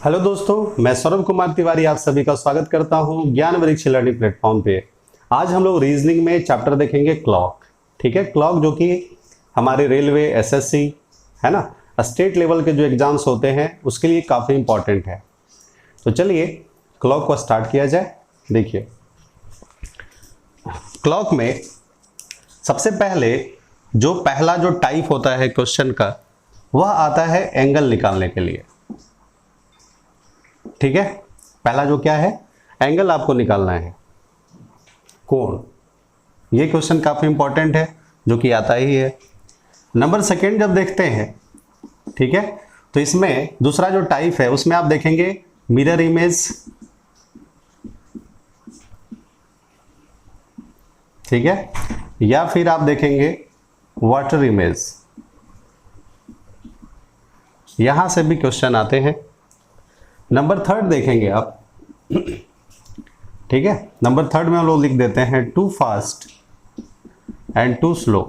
Hello दोस्तों, मैं सौरभ कुमार तिवारी आप सभी का स्वागत करता हूं ज्ञान वृक्ष लर्निंग प्लेटफॉर्म पे। आज हम लोग रीजनिंग में चैप्टर देखेंगे क्लॉक। ठीक है, क्लॉक जो कि हमारे रेलवे, एसएससी है ना, स्टेट लेवल के जो एग्जाम्स होते हैं उसके लिए काफ़ी इंपॉर्टेंट है। तो चलिए क्लॉक को स्टार्ट किया जाए। देखिए, क्लॉक में सबसे पहले पहला जो टाइप होता है क्वेश्चन का, वह आता है एंगल निकालने के लिए। ठीक है, पहला जो क्या है, एंगल आपको निकालना है, कोण। ये क्वेश्चन काफी इंपॉर्टेंट है जो कि आता ही है। नंबर सेकेंड जब देखते हैं, ठीक है, तो इसमें दूसरा जो टाइप है उसमें आप देखेंगे मिरर इमेज। ठीक है, या फिर आप देखेंगे वाटर इमेज। यहां से भी क्वेश्चन आते हैं। नंबर थर्ड देखेंगे आप, ठीक है, नंबर थर्ड में हम लोग लिख देते हैं too fast and too slow.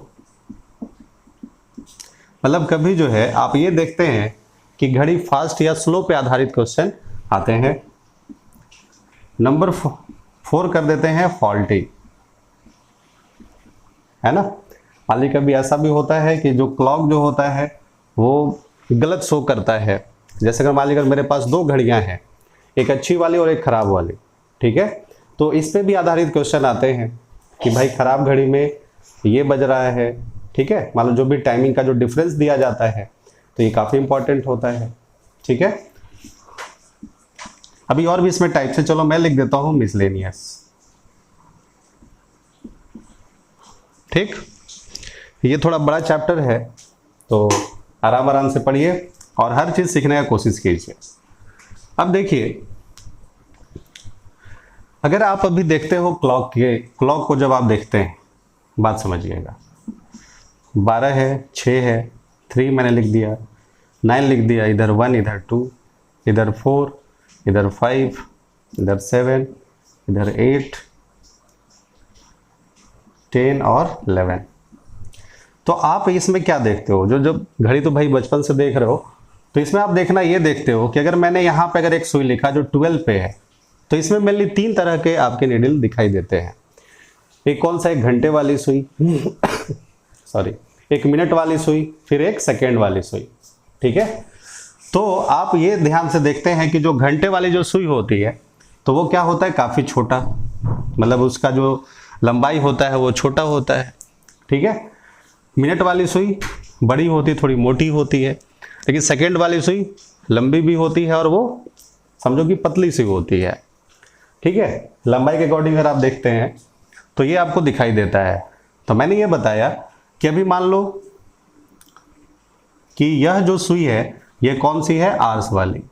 मतलब कभी जो है आप ये देखते हैं कि घड़ी फास्ट या स्लो पे आधारित क्वेश्चन आते हैं। नंबर 4 कर देते हैं फॉल्टी, है ना। मान लीजिए कभी ऐसा भी होता है कि जो क्लॉक जो होता है वो गलत शो करता है। जैसे अगर मान लीजिए मेरे पास दो घड़ियां हैं, एक अच्छी वाली और एक खराब वाली, ठीक है, तो इस पे भी आधारित क्वेश्चन आते हैं कि भाई खराब घड़ी में ये बज रहा है, ठीक है, मान लो जो भी टाइमिंग का जो डिफरेंस दिया जाता है तो ये काफी इंपॉर्टेंट होता है। ठीक है, अभी और भी इसमें टाइप से, चलो मैं लिख देता हूं मिसलेनियस। ठीक, ये थोड़ा बड़ा चैप्टर है तो आराम आराम से पढ़िए और हर चीज सीखने का कोशिश कीजिए। अब देखिए, अगर आप अभी देखते हो क्लॉक को जब आप देखते हैं, बात समझिएगा, 12 है, 6 है, 3 मैंने लिख दिया, 9 लिख दिया, इधर 1, इधर 2, इधर 4, इधर 5, इधर 7, इधर 8, 10 और 11। तो आप इसमें क्या देखते हो, जब घड़ी तो भाई बचपन से देख रहे हो, तो इसमें आप देखना ये देखते हो कि अगर मैंने यहाँ पे अगर एक सुई लिखा जो 12 पे है, तो इसमें मेनली 3 तरह के आपके नीडल दिखाई देते हैं। एक कौन सा, एक घंटे वाली सुई सॉरी, एक मिनट वाली सुई, फिर एक सेकेंड वाली सुई। ठीक है, तो आप ये ध्यान से देखते हैं कि जो घंटे वाली जो सुई होती है तो वो क्या होता है, काफ़ी छोटा, मतलब उसका जो लंबाई होता है वो छोटा होता है। ठीक है, मिनट वाली सुई बड़ी होती, थोड़ी मोटी होती है, लेकिन सेकेंड वाली सुई लंबी भी होती है और वो समझो कि पतली सी होती है। ठीक है, लंबाई के अकॉर्डिंग अगर आप देखते हैं तो ये आपको दिखाई देता है। तो मैंने ये बताया कि अभी मान लो कि यह जो सुई है ये कौन सी है, आर्स वाली।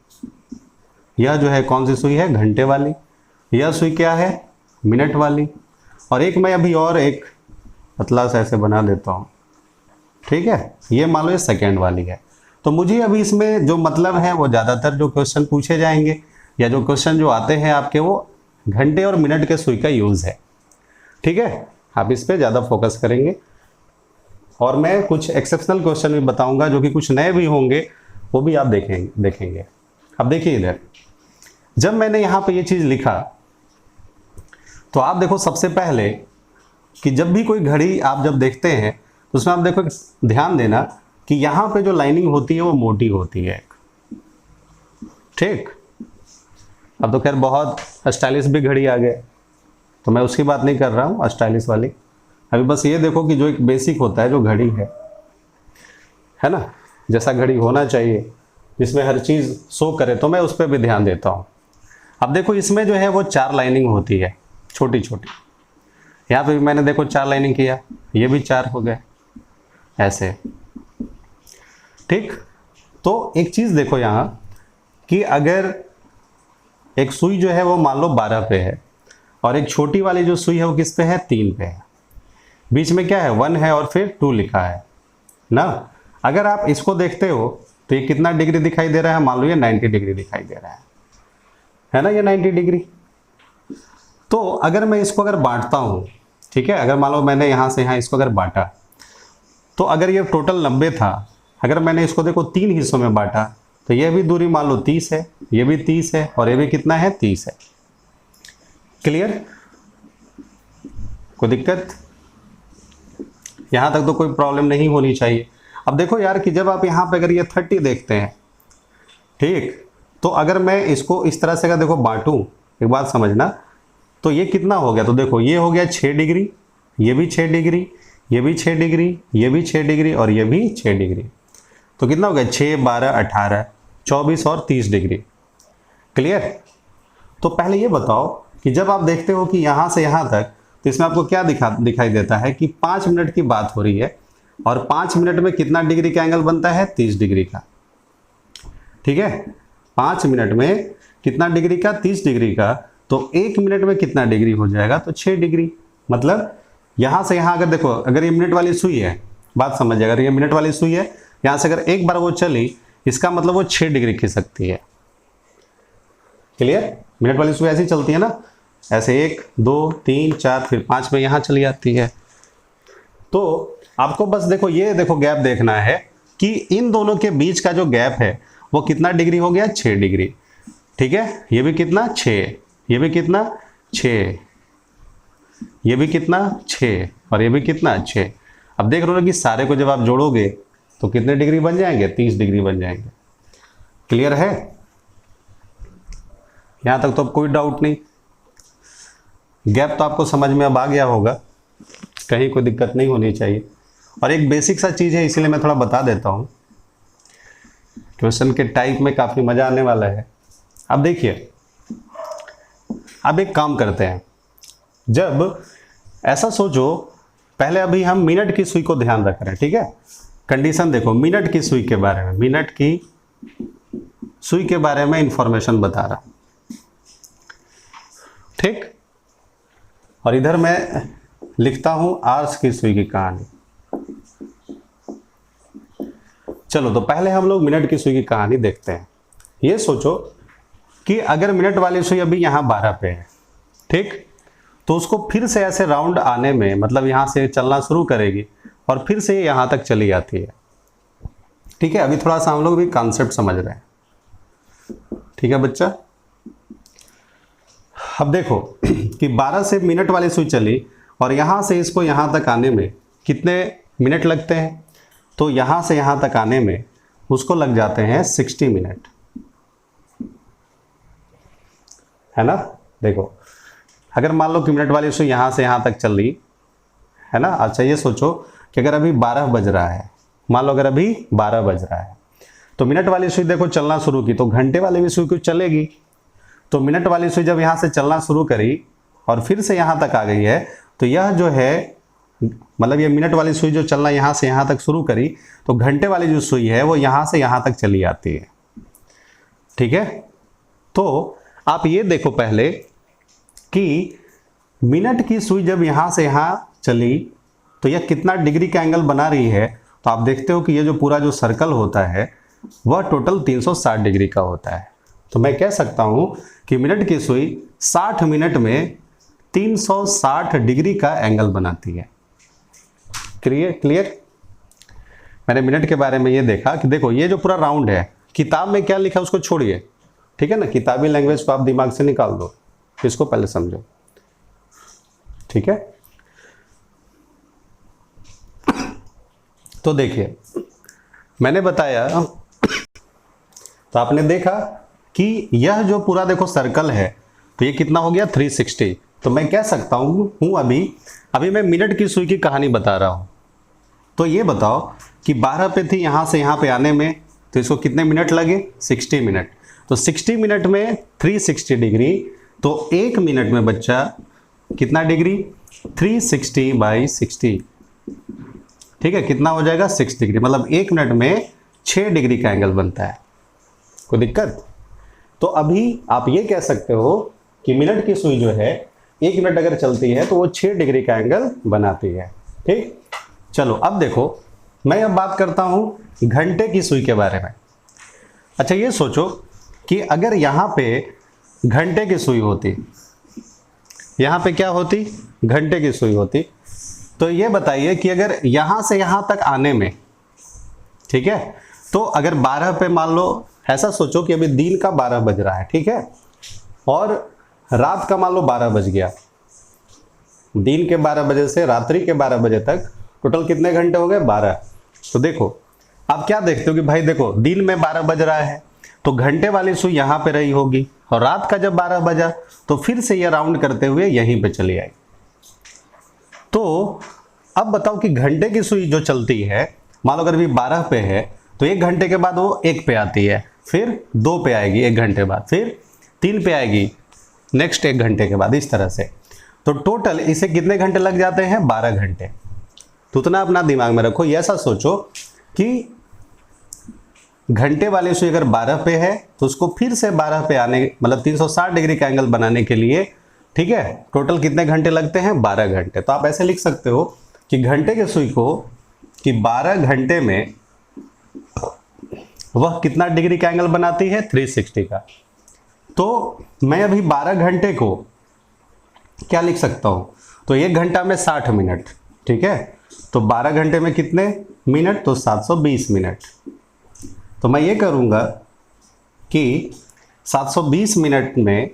यह जो है कौन सी सुई है, घंटे वाली। यह सुई क्या है, मिनट वाली। और एक मैं अभी और एक पतला सा ऐसे बना देता हूँ, ठीक है, ये मान लो ये सेकेंड वाली है। तो मुझे अभी इसमें जो मतलब है वो ज़्यादातर जो क्वेश्चन पूछे जाएंगे या जो क्वेश्चन जो आते हैं आपके, वो घंटे और मिनट के सुई का यूज़ है। ठीक है, आप इस पे ज़्यादा फोकस करेंगे और मैं कुछ एक्सेप्शनल क्वेश्चन भी बताऊंगा जो कि कुछ नए भी होंगे, वो भी आप देखेंगे। अब देखिए इधर, जब मैंने यहाँ पे ये चीज़ लिखा तो आप देखो सबसे पहले कि जब भी कोई घड़ी आप जब देखते हैं तो उसमें आप देखो, ध्यान देना कि यहाँ पे जो लाइनिंग होती है वो मोटी होती है। ठीक, अब तो खैर बहुत स्टाइलिश भी घड़ी आ गए तो मैं उसकी बात नहीं कर रहा हूँ, स्टाइलिश वाली। अभी बस ये देखो कि जो एक बेसिक होता है जो घड़ी है ना, जैसा घड़ी होना चाहिए जिसमें हर चीज़ शो करे, तो मैं उस पर भी ध्यान देता हूँ। अब देखो इसमें जो है वो 4 लाइनिंग होती है, छोटी छोटी। यहाँ पे भी मैंने देखो 4 लाइनिंग किया, ये भी 4 हो गए ऐसे। ठीक, तो एक चीज़ देखो यहाँ कि अगर एक सुई जो है वो मान लो 12 पे है और एक छोटी वाली जो सुई है वो किस पे है, 3 पे है। बीच में क्या है, 1 है और फिर 2 लिखा है ना। अगर आप इसको देखते हो तो ये कितना डिग्री दिखाई दे रहा है, मान लो ये 90 डिग्री दिखाई दे रहा है ना, ये 90 डिग्री। तो अगर मैं इसको अगर बांटता हूँ, ठीक है, अगर मान लो मैंने यहाँ से यहाँ इसको अगर बांटा, तो अगर ये टोटल 90 था, अगर मैंने इसको देखो 3 हिस्सों में बांटा तो यह भी दूरी मान लो 30 है, ये भी 30 है और ये भी कितना है 30 है। क्लियर? कोई दिक्कत? यहां तक तो कोई प्रॉब्लम नहीं होनी चाहिए। अब देखो यार कि जब आप यहां पे अगर ये 30 देखते हैं, ठीक, तो अगर मैं इसको इस तरह से अगर देखो बांटूं, एक बात समझना, तो ये कितना हो गया? तो देखो ये हो गया 6 डिग्री, ये भी 6 डिग्री, ये भी 6 डिग्री, ये भी 6 डिग्री और ये भी 6 डिग्री। तो कितना हो गया? 6, 12, 18, 24 और 30 डिग्री। क्लियर? तो पहले ये बताओ कि जब आप देखते हो कि यहाँ से यहाँ तक, तो इसमें आपको क्या दिखाई देता है कि 5 मिनट की बात हो रही है और 5 मिनट में कितना डिग्री का एंगल बनता है? 30 डिग्री का। ठीक है, 5 मिनट में कितना डिग्री का? 30 डिग्री का। तो 1 मिनट में कितना डिग्री हो जाएगा? तो 6 डिग्री। मतलब यहां से यहां अगर देखो, अगर ये मिनट वाली सुई है, बात समझिए, अगर ये मिनट वाली सुई है, यहां से अगर एक बार वो चली, इसका मतलब वो 6 डिग्री खिसकती है। क्लियर? मिनट वाली सुई ऐसी चलती है ना, ऐसे 1, 2, 3, 4, फिर 5 में यहां चली जाती है। तो आपको बस देखो, ये देखो गैप देखना है कि इन दोनों के बीच का जो गैप है वो कितना डिग्री हो गया? 6 डिग्री। ठीक है, ये भी कितना? 6, ये भी कितना? 6, ये भी कितना? 6 और ये भी कितना? 6। अब देख रहे हो कि सारे को जब आप जोड़ोगे तो कितने डिग्री बन जाएंगे? 30 डिग्री बन जाएंगे। क्लियर है? यहां तक तो अब कोई डाउट नहीं। गैप तो आपको समझ में अब आ गया होगा, कहीं कोई दिक्कत नहीं होनी चाहिए। और एक बेसिक सा चीज है, इसीलिए मैं थोड़ा बता देता हूं, क्वेश्चन के टाइप में काफी मजा आने वाला है। अब देखिए, अब एक काम करते हैं, जब ऐसा सोचो, पहले अभी हम मिनट की सुई को ध्यान रख रहे हैं। ठीक है, कंडीशन देखो, मिनट की सुई के बारे में, मिनट की सुई के बारे में इंफॉर्मेशन बता रहा। ठीक, और इधर मैं लिखता हूं आर्स की सुई की कहानी। चलो, तो पहले हम लोग मिनट की सुई की कहानी देखते हैं। ये सोचो कि अगर मिनट वाली सुई अभी यहां 12 पे है, ठीक, तो उसको फिर से ऐसे राउंड आने में, मतलब यहां से चलना शुरू करेगी और फिर से यहां तक चली जाती है। ठीक है, अभी थोड़ा सा हम लोग भी कॉन्सेप्ट समझ रहे हैं। ठीक है बच्चा? अब देखो कि 12 से मिनट वाली सुई चली और यहां से इसको यहां तक आने में कितने मिनट लगते हैं? तो यहां से यहां तक आने में उसको लग जाते हैं 60 मिनट, है ना? देखो, अगर मान लो कि मिनट वाली सुई यहां से यहां तक चल रही है ना। अच्छा, ये सोचो कि अगर अभी 12 बज रहा है, मान लो अगर अभी 12 बज रहा है, तो मिनट वाली सुई देखो चलना शुरू की, तो घंटे वाली भी सुई कुछ चलेगी। तो मिनट वाली सुई जब यहां से चलना शुरू करी और फिर से यहां तक आ गई है, तो यह जो है, मतलब ये मिनट वाली सुई जो चलना यहां से यहां तक शुरू करी, तो घंटे वाली जो सुई है वो यहां से यहां तक चली आती है। ठीक है, तो आप ये देखो पहले कि मिनट की सुई जब यहां से यहां चली तो यह कितना डिग्री का एंगल बना रही है। तो आप देखते हो कि ये जो पूरा जो सर्कल होता है वह टोटल 360 डिग्री का होता है। तो मैं कह सकता हूं कि मिनट की सुई 60 मिनट में 360 डिग्री का एंगल बनाती है। क्लियर? मैंने मिनट के बारे में ये देखा कि देखो, ये जो पूरा राउंड है, किताब में क्या लिखा उसको छोड़िए, ठीक है ना, किताबी लैंग्वेज को आप दिमाग से निकाल दो, इसको पहले समझो। ठीक है, तो देखिए मैंने बताया, तो आपने देखा कि यह जो पूरा देखो सर्कल है, तो ये कितना हो गया 360। तो मैं कह सकता हूं अभी मैं मिनट की सुई की कहानी बता रहा हूं। तो ये बताओ कि 12 पे थी, यहां से यहां पे आने में, तो इसको कितने मिनट लगे? 60 मिनट। तो 60 मिनट में 360 डिग्री, तो 1 मिनट में बच्चा कितना डिग्री? 360/60। ठीक है, कितना हो जाएगा? 6 डिग्री। मतलब 1 मिनट में 6 डिग्री का एंगल बनता है। कोई दिक्कत? तो अभी आप ये कह सकते हो कि मिनट की सुई जो है 1 मिनट अगर चलती है तो वो 6 डिग्री का एंगल बनाती है। ठीक, चलो अब देखो, मैं अब बात करता हूं घंटे की सुई के बारे में। अच्छा, ये सोचो कि अगर यहां पे घंटे की सुई होती, यहां पे क्या होती? घंटे की सुई होती। तो ये बताइए कि अगर यहां से यहां तक आने में, ठीक है, तो अगर 12 पे मान लो ऐसा सोचो कि अभी दिन का 12 बज रहा है, ठीक है, और रात का मान लो 12 बज गया। दिन के 12 बजे से रात्रि के 12 बजे तक टोटल कितने घंटे हो गए? 12। तो देखो आप क्या देखते हो कि भाई देखो दिन में 12 बज रहा है तो घंटे वाली सुई यहाँ पे रही होगी, और रात का जब 12 बजा तो फिर से ये राउंड करते हुए यहीं पे चली आई। तो अब बताओ कि घंटे की सुई जो चलती है, मान लो अगर भी 12 पे है तो 1 घंटे के बाद वो 1 पे आती है, फिर 2 पे आएगी 1 घंटे बाद, फिर 3 पे आएगी नेक्स्ट 1 घंटे के बाद, इस तरह से। तो टोटल इसे कितने घंटे लग जाते हैं? 12 घंटे। तो उतना अपना दिमाग में रखो। ये ऐसा सोचो कि घंटे वाली सुई अगर 12 पे है तो उसको फिर से 12 पे आने, मतलब 360 डिग्री का एंगल बनाने के लिए, ठीक है, टोटल कितने घंटे लगते हैं? 12 घंटे। तो आप ऐसे लिख सकते हो कि घंटे के सुई को कि 12 घंटे में वह कितना डिग्री का एंगल बनाती है? 360 का। तो मैं अभी 12 घंटे को क्या लिख सकता हूं? तो 1 घंटा में 60 मिनट, ठीक है, तो 12 घंटे में कितने मिनट? तो 720 मिनट। तो मैं ये करूंगा कि 720 मिनट में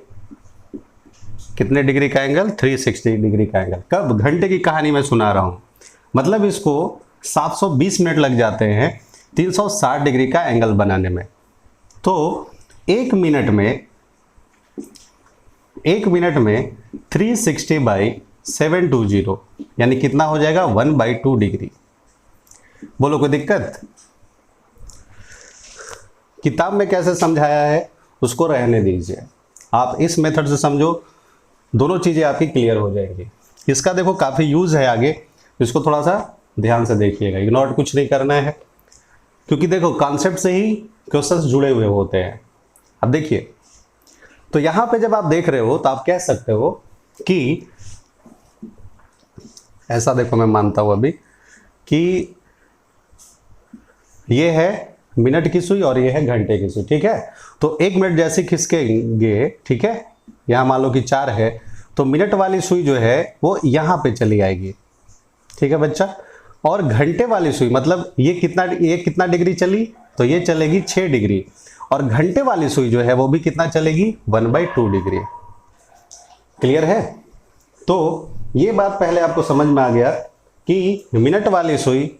कितने डिग्री का एंगल? 360 डिग्री का एंगल। कब? घंटे की कहानी मैं सुना रहा हूं, मतलब इसको 720 मिनट लग जाते हैं 360 डिग्री का एंगल बनाने में। तो 1 मिनट में 360 बाई 720 यानी कितना हो जाएगा? 1/2 डिग्री। बोलो कोई दिक्कत? किताब में कैसे समझाया है उसको रहने दीजिए, आप इस मेथड से समझो, दोनों चीज़ें आपकी क्लियर हो जाएंगी। इसका देखो काफ़ी यूज़ है आगे, इसको थोड़ा सा ध्यान से देखिएगा, इग्नोर कुछ नहीं करना है, क्योंकि देखो कॉन्सेप्ट से ही क्वेश्चंस जुड़े हुए होते हैं। अब देखिए, तो यहाँ पे जब आप देख रहे हो तो आप कह सकते हो कि ऐसा, देखो मैं मानता हूँ अभी कि ये है मिनट की सुई और ये है घंटे की सुई, ठीक है। तो 1 मिनट जैसे खिसकेंगे, ठीक है, यहाँ मान लो कि 4 है, तो मिनट वाली सुई जो है वो यहाँ पे चली आएगी, ठीक है बच्चा। और घंटे वाली सुई मतलब ये कितना डिग्री चली? तो ये चलेगी 6 डिग्री, और घंटे वाली सुई जो है वो भी कितना चलेगी? 1/2 डिग्री। क्लियर है? तो ये बात पहले आपको समझ में आ गया कि मिनट वाली सुई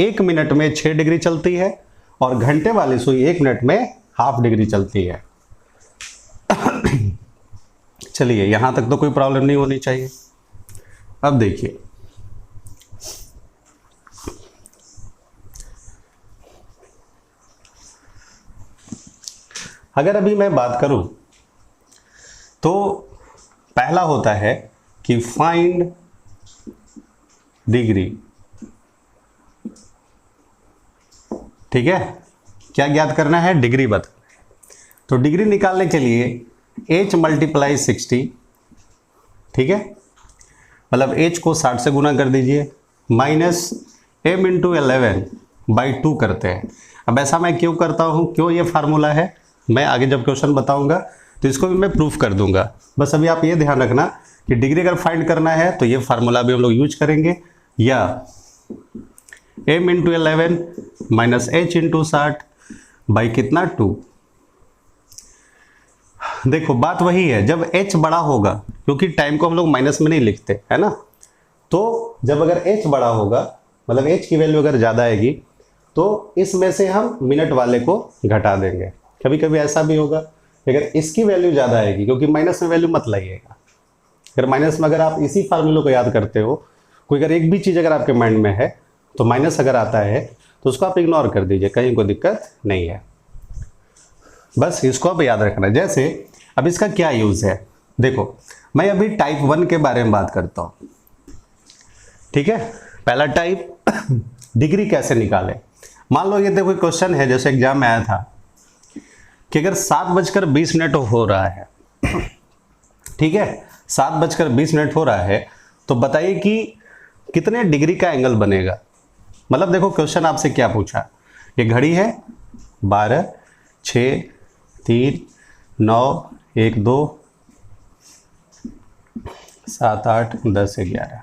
1 मिनट में 6 डिग्री चलती है और घंटे वाली सुई 1 मिनट में ½ डिग्री चलती है। चलिए, यहां तक तो कोई प्रॉब्लम नहीं होनी चाहिए। अब देखिए, अगर अभी मैं बात करूं तो पहला होता है कि फाइंड डिग्री, ठीक है, क्या ज्ञात करना है? डिग्री बताना है। तो डिग्री निकालने के लिए h × 60, ठीक है, मतलब h को 60 से गुना कर दीजिए, माइनस m × 11/2 करते हैं। अब ऐसा मैं क्यों करता हूं, क्यों ये फार्मूला है, मैं आगे जब क्वेश्चन बताऊंगा तो इसको भी मैं प्रूफ कर दूंगा। बस अभी आप ये ध्यान रखना कि डिग्री अगर फाइंड करना है तो ये फार्मूला भी हम लोग यूज करेंगे, या m × 11 माइनस h × 60 बाई कितना? 2। देखो बात वही है, जब h बड़ा होगा, क्योंकि टाइम को हम लोग माइनस में नहीं लिखते है ना, तो जब अगर h बड़ा होगा, मतलब h की वैल्यू अगर ज़्यादा आएगी तो इसमें से हम मिनट वाले को घटा देंगे। कभी कभी ऐसा भी होगा अगर इसकी वैल्यू ज़्यादा आएगी, क्योंकि माइनस में वैल्यू मत लाइएगा। अगर माइनस में, अगर आप इसी फार्मूले को याद करते हो, कोई अगर एक भी चीज़ अगर आपके माइंड में है तो माइनस अगर आता है तो उसको आप इग्नोर कर दीजिए, कहीं कोई दिक्कत नहीं है। बस इसको आप याद रखना। जैसे अब इसका क्या यूज़ है, देखो मैं अभी टाइप 1 के बारे में बात करता हूँ, ठीक है। पहला टाइप, डिग्री कैसे निकालें। मान लो ये देखो क्वेश्चन है, जैसे एग्जाम में आया था कि अगर 7:20 हो रहा है, ठीक है, 7:20 हो रहा है, तो बताइए कि कितने डिग्री का एंगल बनेगा। मतलब देखो क्वेश्चन आपसे क्या पूछा, ये घड़ी है 12, 6, 3, 9, 1, 2, 7, 8, 10, 11,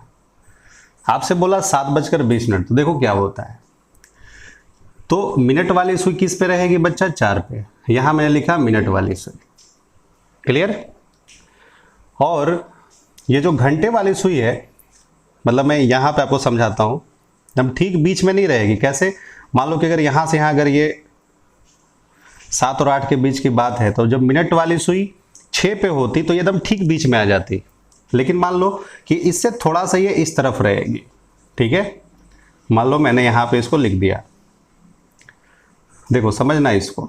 आपसे बोला 7:20, तो देखो क्या होता है। तो मिनट वाली सुई किस पे रहेगी बच्चा? 4 पे। यहां मैंने लिखा मिनट वाली सुई। क्लियर? और ये जो घंटे वाली सुई है, मतलब मैं यहां पे आपको समझाता हूं, एकदम ठीक बीच में नहीं रहेगी। कैसे? मान लो कि अगर यहां से यहां अगर ये 7 और 8 के बीच की बात है, तो जब मिनट वाली सुई 6 पे होती तो ये एकदम ठीक बीच में आ जाती। लेकिन मान लो कि इससे थोड़ा सा ये इस तरफ रहेगी। ठीक है, मान लो मैंने यहां पे इसको लिख दिया। देखो समझना इसको।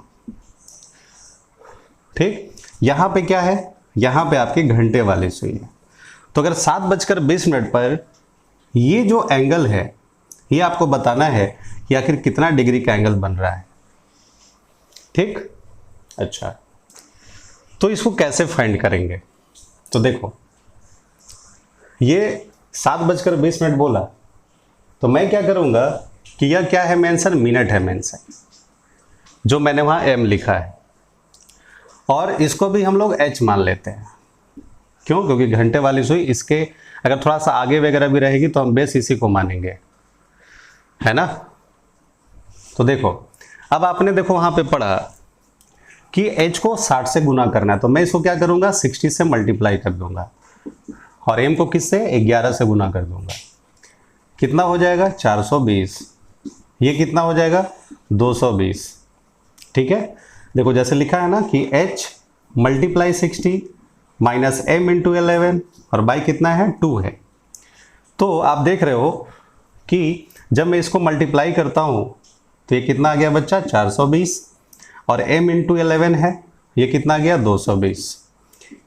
ठीक, यहां पे क्या है? यहां पे आपकी घंटे वाली सुई है। तो अगर 7:20 पर ये जो एंगल है, ये आपको बताना है कि आखिर कितना डिग्री का एंगल बन रहा है। ठीक, अच्छा, तो इसको कैसे फाइंड करेंगे? तो देखो, ये 7:20 बोला, तो मैं क्या करूंगा कि यह क्या है? मेंशन मिनट है, मेंशन जो मैंने वहां एम लिखा है, और इसको भी हम लोग एच मान लेते हैं। क्यों? क्योंकि घंटे वाली सुई इसके अगर थोड़ा सा आगे वगैरह भी रहेगी तो हम बेस इसी को मानेंगे, है ना? तो देखो, अब आपने देखो वहां पे पढ़ा कि h को 60 से गुना करना है, तो मैं इसको क्या करूंगा? 60 से मल्टीप्लाई कर दूंगा, और m को किससे? 11 से गुना कर दूंगा। कितना हो जाएगा? 420। ये कितना हो जाएगा? 220। ठीक है, देखो जैसे लिखा है ना कि h multiply 60 minus m into 11, और बाई कितना है? 2 है। तो आप देख रहे हो कि जब मैं इसको मल्टीप्लाई करता हूं तो ये कितना आ गया बच्चा? 420, और m इंटू 11 है, ये कितना आ गया? 220।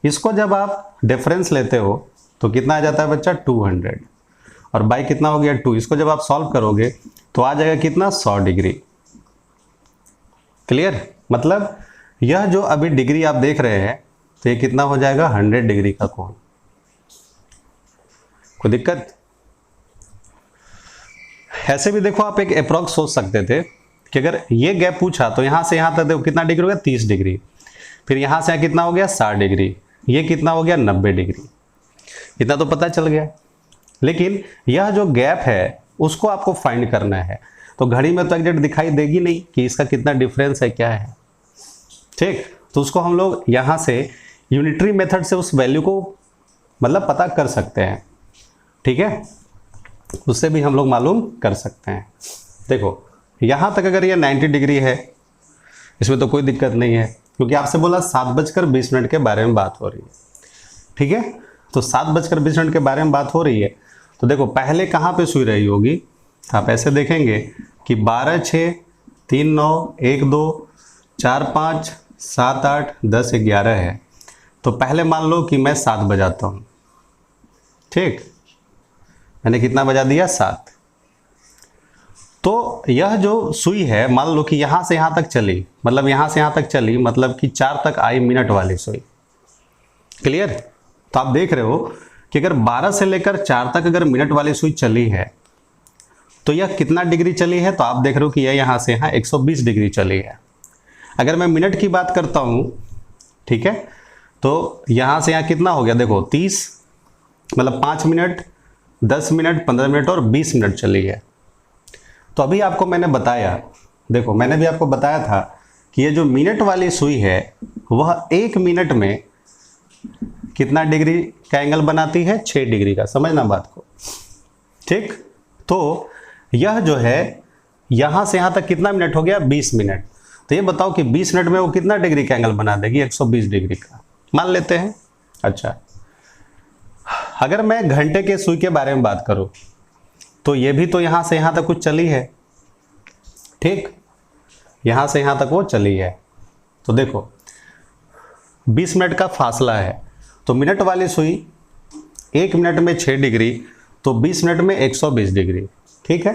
इसको जब आप डिफरेंस लेते हो तो कितना आ जाता है बच्चा? 200, और बाई कितना हो गया? 2। इसको जब आप सॉल्व करोगे तो आ जाएगा कितना? 100 डिग्री। क्लियर? मतलब यह जो अभी डिग्री आप देख रहे हैं, तो ये कितना हो जाएगा? 100 डिग्री का कोण। कोई दिक्कत? ऐसे भी देखो, आप एक अप्रॉक्स सोच सकते थे कि अगर ये गैप पूछा तो यहां से यहां तक देखो कितना डिग्री हो गया? 30 डिग्री। फिर यहां से कितना हो गया? 60 डिग्री। ये कितना हो गया? 90 डिग्री। इतना तो पता चल गया। लेकिन यह जो गैप है उसको आपको फाइंड करना है, तो घड़ी में तो एग्जैक्ट दिखाई देगी नहीं कि इसका कितना डिफरेंस है, क्या है। ठीक, तो उसको हम लोग यहां से यूनिटरी मेथड से उस वैल्यू को मतलब पता कर सकते हैं। ठीक है, उससे भी हम लोग मालूम कर सकते हैं। देखो यहां तक अगर ये 90 डिग्री है, इसमें तो कोई दिक्कत नहीं है, क्योंकि आपसे बोला 7:20 के बारे में बात हो रही है। ठीक है, तो 7:20 के बारे में बात हो रही है, तो देखो पहले कहां पे सुई रही होगी? आप ऐसे देखेंगे कि 12, 6, 3, 9, 1, 2, 4, 5, 7, 8, 10, 11 है। तो पहले मान लो कि मैं 7 बजाता हूं। ठीक, मैंने कितना बजा दिया? 7। तो यह जो सुई है, मान लो कि यहां से यहां तक चली, मतलब यहां से यहां तक चली, मतलब कि 4 तक आई मिनट वाली सुई। क्लियर? तो आप देख रहे हो कि अगर 12 से लेकर 4 तक अगर मिनट वाली सुई चली है तो यह कितना डिग्री चली है? तो आप देख रहे हो कि यह यहां से यहां 120 डिग्री चली है। अगर मैं मिनट की बात करता हूं, ठीक है, तो यहां से यहां कितना हो गया? देखो 30, मतलब 5 मिनट, 10 मिनट, 15 मिनट और 20 मिनट चली है। तो अभी आपको मैंने बताया, देखो मैंने भी आपको बताया था कि ये जो मिनट वाली सुई है वह 1 मिनट में कितना डिग्री का एंगल बनाती है? 6 डिग्री का। समझना बात को। ठीक, तो यह जो है यहां से यहां तक कितना मिनट हो गया? 20 मिनट। तो ये बताओ कि 20 मिनट में वो कितना डिग्री का एंगल बना देगी? 120 डिग्री का मान लेते हैं। अच्छा, अगर मैं घंटे के सुई के बारे में बात करूं तो ये भी तो यहां से यहां तक कुछ चली है। ठीक, यहां से यहां तक वो चली है। तो देखो 20 मिनट का फासला है, तो मिनट वाली सुई 1 मिनट में 6 डिग्री, तो 20 मिनट में 120 डिग्री। ठीक है,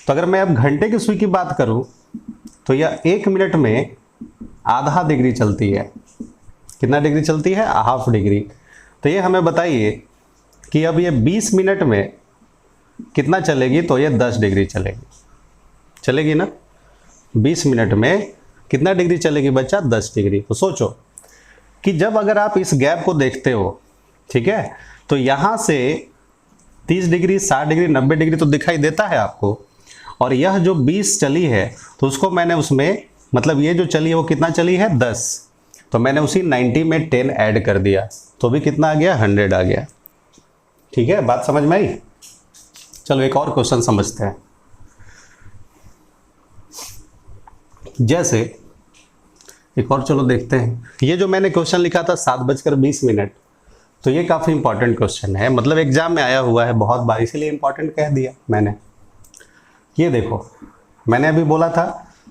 तो अगर मैं अब घंटे की सुई की बात करूं तो यह 1 मिनट में आधा डिग्री चलती है। कितना डिग्री चलती है? Half degree. तो ये हमें बताइए कि अब ये 20 मिनट में कितना चलेगी? तो ये 10 डिग्री चलेगी। चलेगी ना? 20 मिनट में कितना डिग्री चलेगी बच्चा? 10 डिग्री। तो सोचो कि जब अगर आप इस गैप को देखते हो, ठीक है, तो यहां से 30 डिग्री, 60 डिग्री, 90 डिग्री तो दिखाई देता है आपको, और यह जो 20 चली है तो उसको मैंने उसमें, मतलब ये जो चली है वो कितना चली है 10, तो मैंने उसी 90 में 10 ऐड कर दिया तो भी कितना आ गया 100 आ गया। ठीक है, बात समझ में आई। चलो एक और क्वेश्चन समझते हैं। जैसे एक और चलो देखते हैं, ये जो मैंने क्वेश्चन लिखा था 7:20, तो ये काफ़ी इंपॉर्टेंट क्वेश्चन है, मतलब एग्जाम में आया हुआ है बहुत बार, इसीलिए इंपॉर्टेंट कह दिया मैंने। ये देखो मैंने अभी बोला था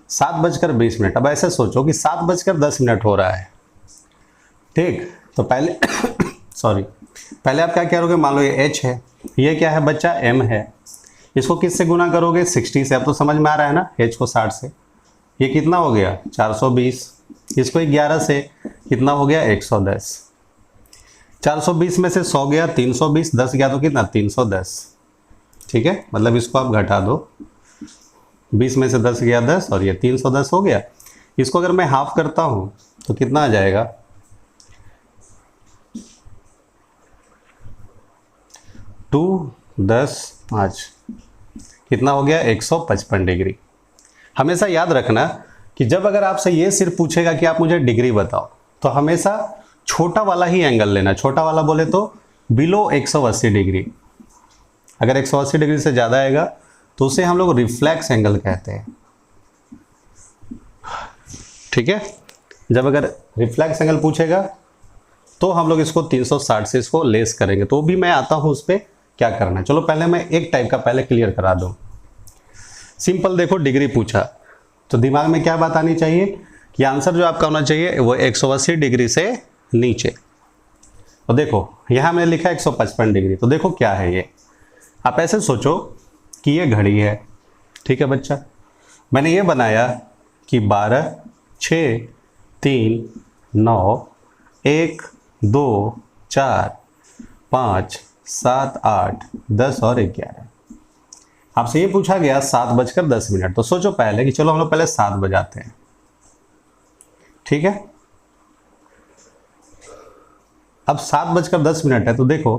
7:20, अब ऐसे सोचो कि 7:10 हो रहा है, ठीक। तो पहले सॉरी, पहले आप क्या करोगे, मान लो ये h है, ये क्या है बच्चा m है, इसको किससे गुना करोगे 60 से। अब तो समझ में आ रहा है ना, h को 60 से, ये कितना हो गया 420, इसको 11 से कितना हो गया 110, 420 में से 100 गया 320, 10 गया तो कितना 310। ठीक है, मतलब इसको आप घटा दो, 20 में से 10 गया 10 और ये 310 हो गया। इसको अगर मैं हाफ करता हूँ तो कितना आ जाएगा 2 10 5, कितना हो गया 155 डिग्री। हमेशा याद रखना कि जब अगर आपसे ये सिर्फ पूछेगा कि आप मुझे डिग्री बताओ, तो हमेशा छोटा वाला ही एंगल लेना। छोटा वाला बोले तो बिलो 180 डिग्री, अगर 180 डिग्री से ज़्यादा आएगा तो उसे हम लोग रिफ्लेक्स एंगल कहते हैं। ठीक है, जब अगर रिफ्लेक्स एंगल पूछेगा तो हम लोग इसको 360 से इसको लेस करेंगे, तो भी मैं आता हूँ उस पर क्या करना है। चलो पहले मैं एक टाइप का पहले क्लियर करा दूँ। सिंपल देखो, डिग्री पूछा तो दिमाग में क्या बात आनी चाहिए कि आंसर जो आपका होना चाहिए वो 180 डिग्री से नीचे। तो देखो यहाँ मैंने लिखा 155 डिग्री, तो देखो क्या है ये। आप ऐसे सोचो कि ये घड़ी है, ठीक है बच्चा, मैंने ये बनाया कि 12 6 3 9 1 2 4 5 7 8 10 और 11। आपसे ये पूछा गया 7:10, तो सोचो पहले कि चलो हम लोग पहले 7 बजाते हैं। ठीक है, अब 7:10 है, तो देखो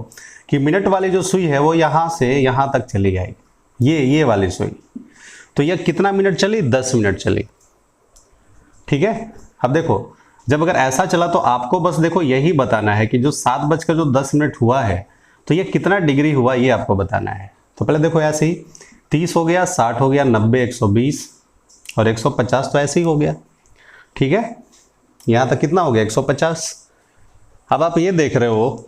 कि मिनट वाली जो सुई है वो यहां से यहां तक चली आई, ये वाली सुई, तो यह कितना मिनट चली 10 मिनट चली। ठीक है, अब देखो जब अगर ऐसा चला तो आपको बस देखो यही बताना है कि जो 7:10 हुआ है तो ये कितना डिग्री हुआ ये आपको बताना है। तो पहले देखो ऐसे ही 30 हो गया, 60 हो गया, 90 120 और 150 तो ऐसे ही हो गया। ठीक है, यहाँ तक कितना हो गया 150। अब आप ये देख रहे हो,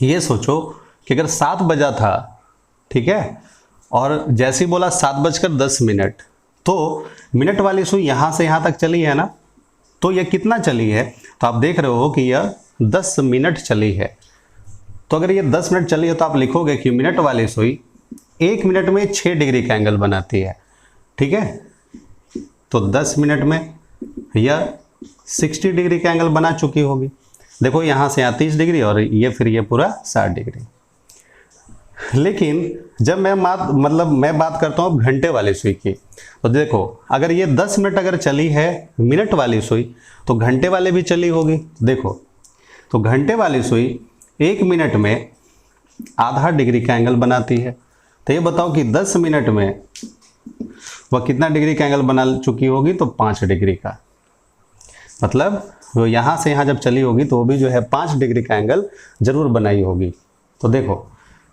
ये सोचो कि अगर 7 बजा था, ठीक है, और जैसे ही बोला 7:10, तो मिनट वाली सुई यहाँ से यहाँ तक चली है ना, तो यह कितना चली है, तो आप देख रहे हो कि यह 10 मिनट चली है। तो अगर ये 10 मिनट चली है तो आप लिखोगे कि मिनट वाली सुई 1 मिनट में 6 डिग्री का एंगल बनाती है। ठीक है, तो 10 मिनट में यह 60 डिग्री का एंगल बना चुकी होगी। देखो यहाँ से यहाँ 30 डिग्री और ये फिर ये पूरा 60 डिग्री। लेकिन जब मैं बात करता हूँ घंटे वाली सुई की, तो देखो अगर ये 10 मिनट अगर चली है मिनट वाली सुई, तो घंटे वाले भी चली होगी। देखो तो घंटे वाली सुई 1 मिनट में आधा डिग्री का एंगल बनाती है। तो ये बताओ कि 10 मिनट में वह कितना डिग्री का एंगल बना चुकी होगी, तो 5 डिग्री का। मतलब वो यहाँ से यहाँ जब चली होगी तो वो भी जो है 5 डिग्री का एंगल जरूर बनाई होगी। तो देखो,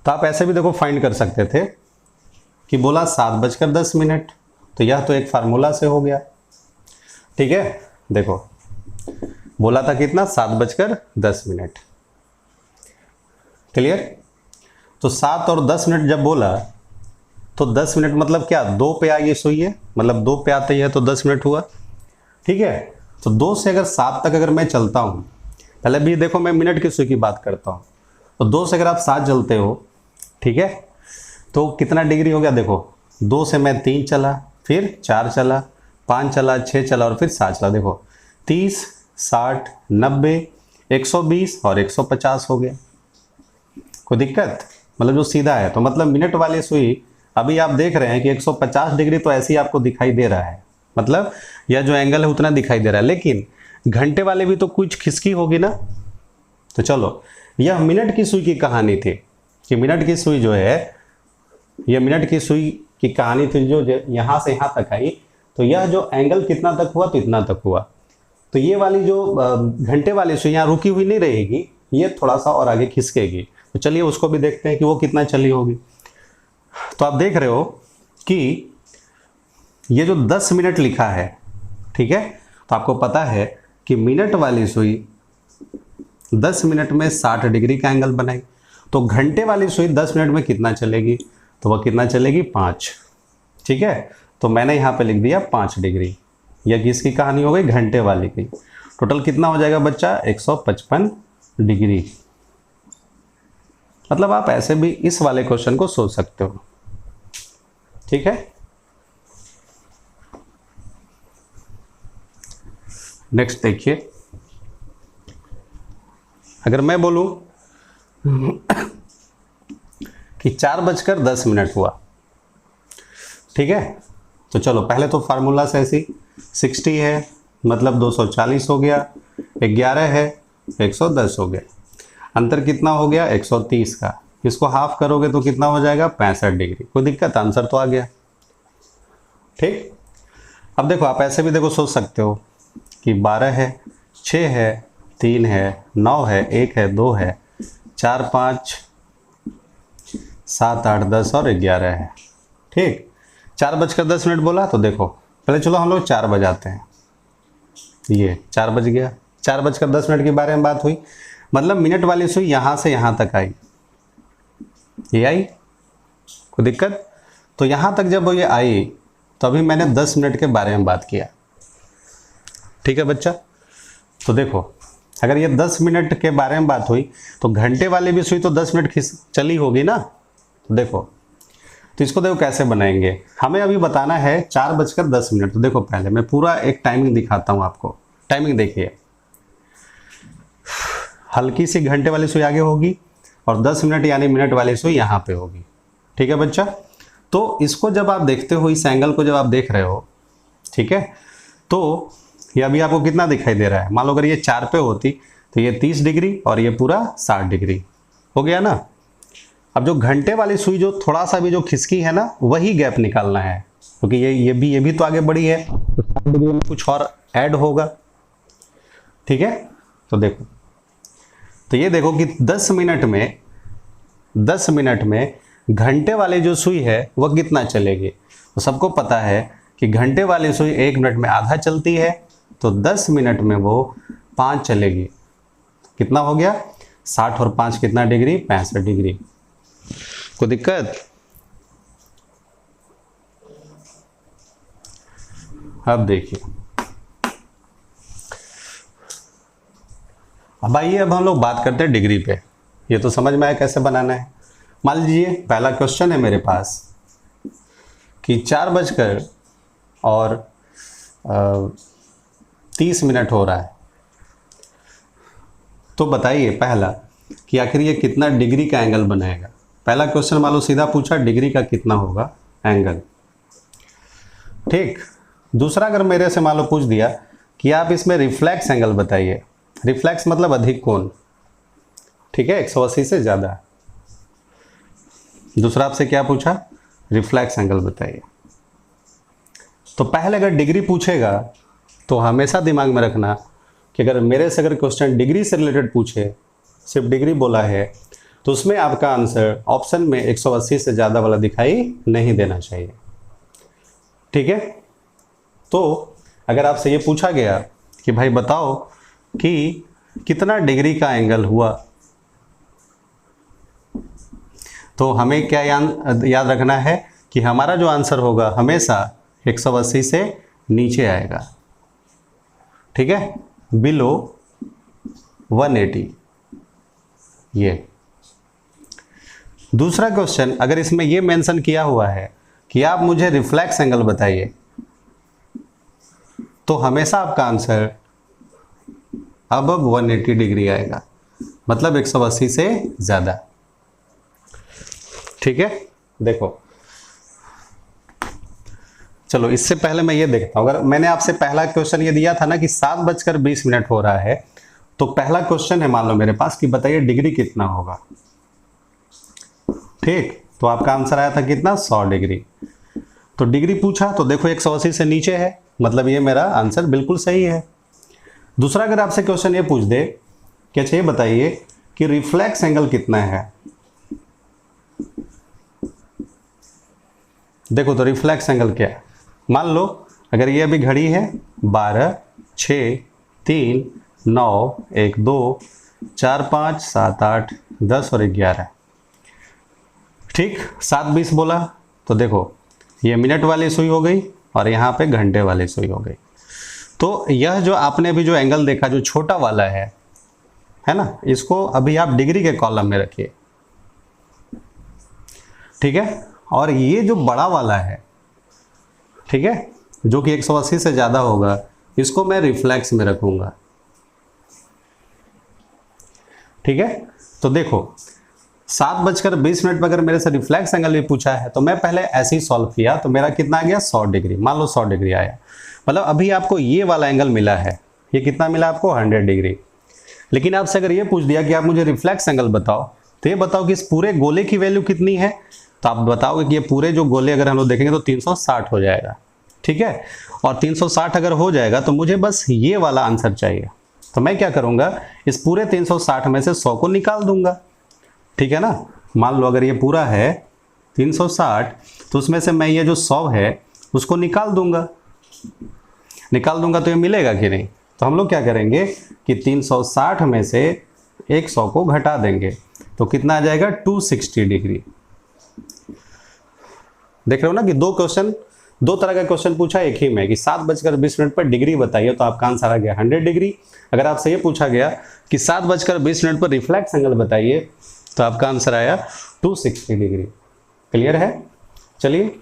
तो आप ऐसे भी देखो फाइंड कर सकते थे कि बोला 7:10, तो यह तो एक फार्मूला से हो गया। ठीक है, देखो बोला था कितना 7:10। क्लियर। तो 7 और 10 मिनट जब बोला तो 10 मिनट मतलब क्या 2 पे आ गई सुई है, मतलब 2 पे आते ही है तो 10 मिनट हुआ। ठीक है, तो 2 से अगर 7 तक अगर मैं चलता हूँ, पहले भी देखो मैं मिनट की सुई की बात करता हूँ, तो 2 से अगर आप 7 चलते हो, ठीक है, तो कितना डिग्री हो गया। देखो 2 से मैं 3 चला, फिर 4 चला, 5 चला, 6 चला और फिर 7 चला। देखो 30 60 90 120 और 150 हो गया। कोई दिक्कत, मतलब जो सीधा है। तो मतलब मिनट वाली सुई अभी आप देख रहे हैं कि 150 डिग्री तो ऐसे ही आपको दिखाई दे रहा है, मतलब यह जो एंगल है उतना दिखाई दे रहा है, लेकिन घंटे वाले भी तो कुछ खिसकी होगी ना। तो चलो, यह मिनट की सुई की कहानी थी कि मिनट की सुई जो है, यह मिनट की सुई कि कहानी थी जो यहाँ से यहाँ तक आई, तो यह जो एंगल कितना तक हुआ, तो इतना तक हुआ। तो ये वाली जो घंटे वाली सुई यहाँ रुकी हुई नहीं रहेगी, ये थोड़ा सा और आगे खिसकेगी। तो चलिए उसको भी देखते हैं कि वो कितना चली होगी। तो आप देख रहे हो कि ये जो 10 मिनट लिखा है, ठीक है, तो आपको पता है कि मिनट वाली सुई 10 मिनट में 60 डिग्री का एंगल बनाई। तो घंटे वाली सुई 10 मिनट में कितना चलेगी, तो वह कितना चलेगी, 5। ठीक है, तो मैंने यहाँ पे लिख दिया 5 डिग्री। यह किसकी कहानी हो गई, घंटे वाली की। टोटल कितना हो जाएगा बच्चा, 155 डिग्री। मतलब आप ऐसे भी इस वाले क्वेश्चन को सोच सकते हो। ठीक है, नेक्स्ट देखिए, अगर मैं बोलूं कि 4:10 हुआ, ठीक है, तो चलो पहले तो फार्मूला से ऐसी 60 है मतलब 240 हो गया, 11 है 110 हो गया, अंतर कितना हो गया 130 का। इसको हाफ करोगे तो कितना हो जाएगा 65 डिग्री। कोई दिक्कत, आंसर तो आ गया। ठीक, अब देखो आप ऐसे भी देखो सोच सकते हो कि 12 है, 6 है, 3 है, 9 है, 1 है, 2 है, 4, 5, 7, 8, 10 और 11 है। ठीक, 4:10 बोला, तो देखो पहले चलो हम लोग 4 बजाते हैं। ये 4 बज गया, 4:10 के बारे में बात हुई, मतलब मिनट वाली सुई यहाँ से यहाँ तक आई, ये आई, कोई दिक्कत। तो यहाँ तक जब ये आई तो अभी मैंने 10 मिनट के बारे में बात किया। ठीक है बच्चा, तो देखो अगर ये 10 मिनट के बारे में बात हुई तो घंटे वाली भी सुई तो 10 मिनट चली होगी ना। तो देखो, तो इसको देखो कैसे बनाएंगे, हमें अभी बताना है 4:10। तो देखो पहले मैं पूरा एक टाइमिंग दिखाता हूँ आपको। टाइमिंग देखिए, हल्की सी घंटे वाली सुई आगे होगी और 10 मिनट यानी मिनट वाली सुई यहाँ पे होगी। ठीक है बच्चा, तो इसको जब आप देखते हो, इस एंगल को जब आप देख रहे हो, ठीक है, तो ये अभी आपको कितना दिखाई दे रहा है, मान लो अगर ये 4 पे होती तो ये 30 डिग्री और ये पूरा 60 डिग्री हो गया ना। अब जो घंटे वाली सुई जो थोड़ा सा भी जो खिसकी है ना, वही गैप निकालना है, क्योंकि ये भी तो आगे बढ़ी है, तो 60 डिग्री में कुछ और ऐड होगा। ठीक है, तो देखो, तो ये देखो कि 10 मिनट में घंटे वाली जो सुई है वह कितना चलेगी। तो सबको पता है कि घंटे वाली सुई 1 मिनट में आधा चलती है, तो 10 मिनट में वो 5 चलेगी। कितना हो गया, 60 और 5 कितना डिग्री, 65 डिग्री। कोई दिक्कत। अब देखिए, अब आइए अब हम लोग बात करते हैं डिग्री पे। ये तो समझ में आया कैसे बनाना है। मान लीजिए पहला क्वेश्चन है मेरे पास कि 4:30 हो रहा है, तो बताइए पहला कि आखिर ये कितना डिग्री का एंगल बनाएगा। पहला क्वेश्चन मान लो सीधा पूछा डिग्री का कितना होगा एंगल। ठीक, दूसरा अगर मेरे से मान लो पूछ दिया कि आप इसमें रिफ्लेक्स एंगल बताइए। रिफ्लेक्स मतलब अधिक कोण, ठीक है, 180 से ज़्यादा। दूसरा आपसे क्या पूछा, रिफ्लेक्स एंगल बताइए। तो पहले अगर डिग्री पूछेगा तो हमेशा दिमाग में रखना कि अगर मेरे से अगर क्वेश्चन डिग्री से रिलेटेड पूछे, सिर्फ डिग्री बोला है, तो उसमें आपका आंसर ऑप्शन में 180 से ज़्यादा वाला दिखाई नहीं देना चाहिए। ठीक है, तो अगर आपसे ये पूछा गया कि भाई बताओ कि कितना डिग्री का एंगल हुआ, तो हमें क्या याद रखना है कि हमारा जो आंसर होगा हमेशा 180 से नीचे आएगा। ठीक है, बिलो 180। ये दूसरा क्वेश्चन अगर इसमें ये मेंशन किया हुआ है कि आप मुझे रिफ्लेक्स एंगल बताइए, तो हमेशा आपका आंसर अब 180 डिग्री आएगा, मतलब 180 से ज़्यादा। ठीक है, देखो चलो इससे पहले मैं ये देखता हूँ, अगर मैंने आपसे पहला क्वेश्चन ये दिया था ना कि 7:20 हो रहा है, तो पहला क्वेश्चन है मान लो मेरे पास कि बताइए डिग्री कितना होगा। ठीक, तो आपका आंसर आया था कितना, 100 डिग्री। तो डिग्री पूछा तो देखो 180 से नीचे है, मतलब ये मेरा आंसर बिल्कुल सही है। दूसरा अगर आपसे क्वेश्चन ये पूछ दे कि अच्छा ये बताइए कि रिफ्लेक्स एंगल कितना है। देखो तो रिफ्लेक्स एंगल क्या है, मान लो अगर ये अभी घड़ी है 12, 6, 3, 9, 1, 2, 4, 5, 7, 8, 10 और 11, ठीक 7:20 बोला तो देखो ये मिनट वाली सुई हो गई और यहाँ पे घंटे वाली सुई हो गई। तो यह जो आपने अभी जो एंगल देखा जो छोटा वाला है ना, इसको अभी आप डिग्री के कॉलम में रखिए, ठीक है। और ये जो बड़ा वाला है, ठीक है, जो कि 180 से ज़्यादा होगा, इसको मैं रिफ्लेक्स में रखूंगा, ठीक है। तो देखो 7:20 पर अगर मेरे से रिफ्लेक्स एंगल भी पूछा है तो मैं पहले ऐसे ही सॉल्व किया तो मेरा कितना आ गया 100 डिग्री, मान लो 100 डिग्री आया। मतलब अभी आपको ये वाला एंगल मिला है, ये कितना मिला आपको 100 डिग्री। लेकिन आपसे अगर ये पूछ दिया कि आप मुझे रिफ्लेक्स एंगल बताओ, तो ये बताओ कि इस पूरे गोले की वैल्यू कितनी है, तो आप बताओगे कि ये पूरे जो गोले अगर हम लोग देखेंगे तो 360 हो जाएगा, ठीक है। और 360 अगर हो जाएगा तो मुझे बस ये वाला आंसर चाहिए। तो मैं क्या करूंगा, इस पूरे 360 में से 100 को निकाल दूंगा, ठीक है ना। मान लो अगर ये पूरा है 360 तो उसमें से मैं ये जो 100 है उसको निकाल दूंगा तो ये मिलेगा कि नहीं। तो हम लोग क्या करेंगे कि 360 में से 100 को घटा देंगे तो कितना आ जाएगा 260 डिग्री। देख रहे हो ना कि दो तरह का क्वेश्चन पूछा एक ही में कि 7:20 पर डिग्री बताइए तो आपका आंसर आ गया 100 डिग्री। अगर आपसे ये पूछा गया कि 7:20 पर रिफ्लेक्स एंगल बताइए तो आपका आंसर आया 260 डिग्री। क्लियर है। चलिए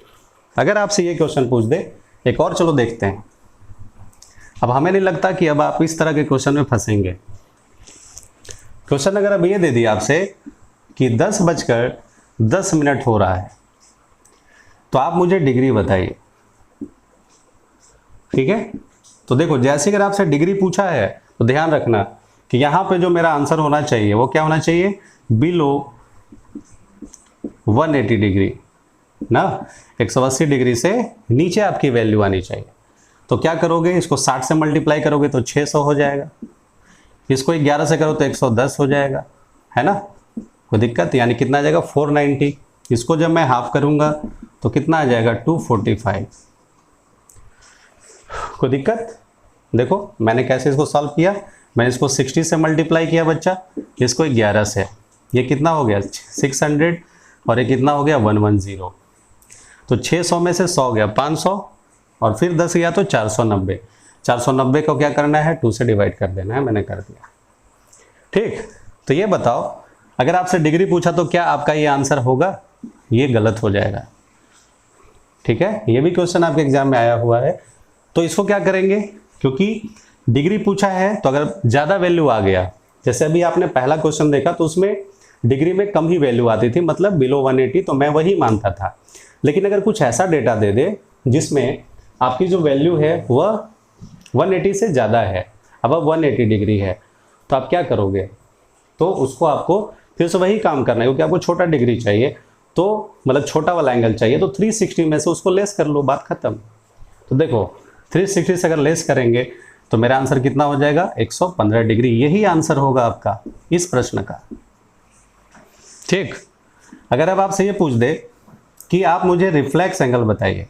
अगर आपसे ये क्वेश्चन पूछ दे एक और, चलो देखते हैं। अब हमें नहीं लगता कि अब आप इस तरह के क्वेश्चन में फंसेंगे। क्वेश्चन अगर अब ये दे दिया आपसे कि 10:10 हो रहा है तो आप मुझे डिग्री बताइए, ठीक है। तो देखो जैसे अगर आपसे डिग्री पूछा है तो ध्यान रखना कि यहां पे जो मेरा आंसर होना चाहिए वो क्या होना चाहिए, बिलो 180 डिग्री ना, 180 डिग्री से नीचे आपकी वैल्यू आनी चाहिए। तो क्या करोगे, इसको 60 से मल्टीप्लाई करोगे तो 600 हो जाएगा, इसको 11 से करो तो 110 हो जाएगा, है ना। कोई दिक्कत, यानी कितना आ जाएगा 490। इसको जब मैं हाफ करूंगा तो कितना आ जाएगा 245। कोई दिक्कत। देखो मैंने कैसे इसको सॉल्व किया, मैंने इसको 60 से मल्टीप्लाई किया बच्चा, इसको 11 से, ये कितना हो गया 600 और ये कितना हो गया 110। तो 600 में से 100 गया 500 और फिर 10 गया तो 490। 490 को क्या करना है 2 से डिवाइड कर देना है, मैंने कर दिया, ठीक। तो ये बताओ अगर आपसे डिग्री पूछा तो क्या आपका ये आंसर होगा, ये गलत हो जाएगा, ठीक है। ये भी क्वेश्चन आपके एग्जाम में आया हुआ है। तो इसको क्या करेंगे, क्योंकि डिग्री पूछा है तो अगर ज़्यादा वैल्यू आ गया, जैसे अभी आपने पहला क्वेश्चन देखा तो उसमें डिग्री में कम ही वैल्यू आती थी, मतलब बिलो 180, तो मैं वही मानता था। लेकिन अगर कुछ ऐसा डेटा दे दे जिसमें आपकी जो वैल्यू है वह 180 से ज़्यादा है, अब 180 डिग्री है, तो आप क्या करोगे, तो उसको आपको फिर से वही काम करना है, क्योंकि आपको छोटा डिग्री चाहिए, तो मतलब छोटा वाला एंगल चाहिए, तो 360 में से उसको लेस कर लो, बात खत्म। तो देखो 360 से अगर लेस करेंगे तो मेरा आंसर कितना हो जाएगा 115 डिग्री। यही आंसर होगा आपका इस प्रश्न का, ठीक। अगर अब आपसे ये पूछ दे कि आप मुझे रिफ्लेक्स एंगल बताइए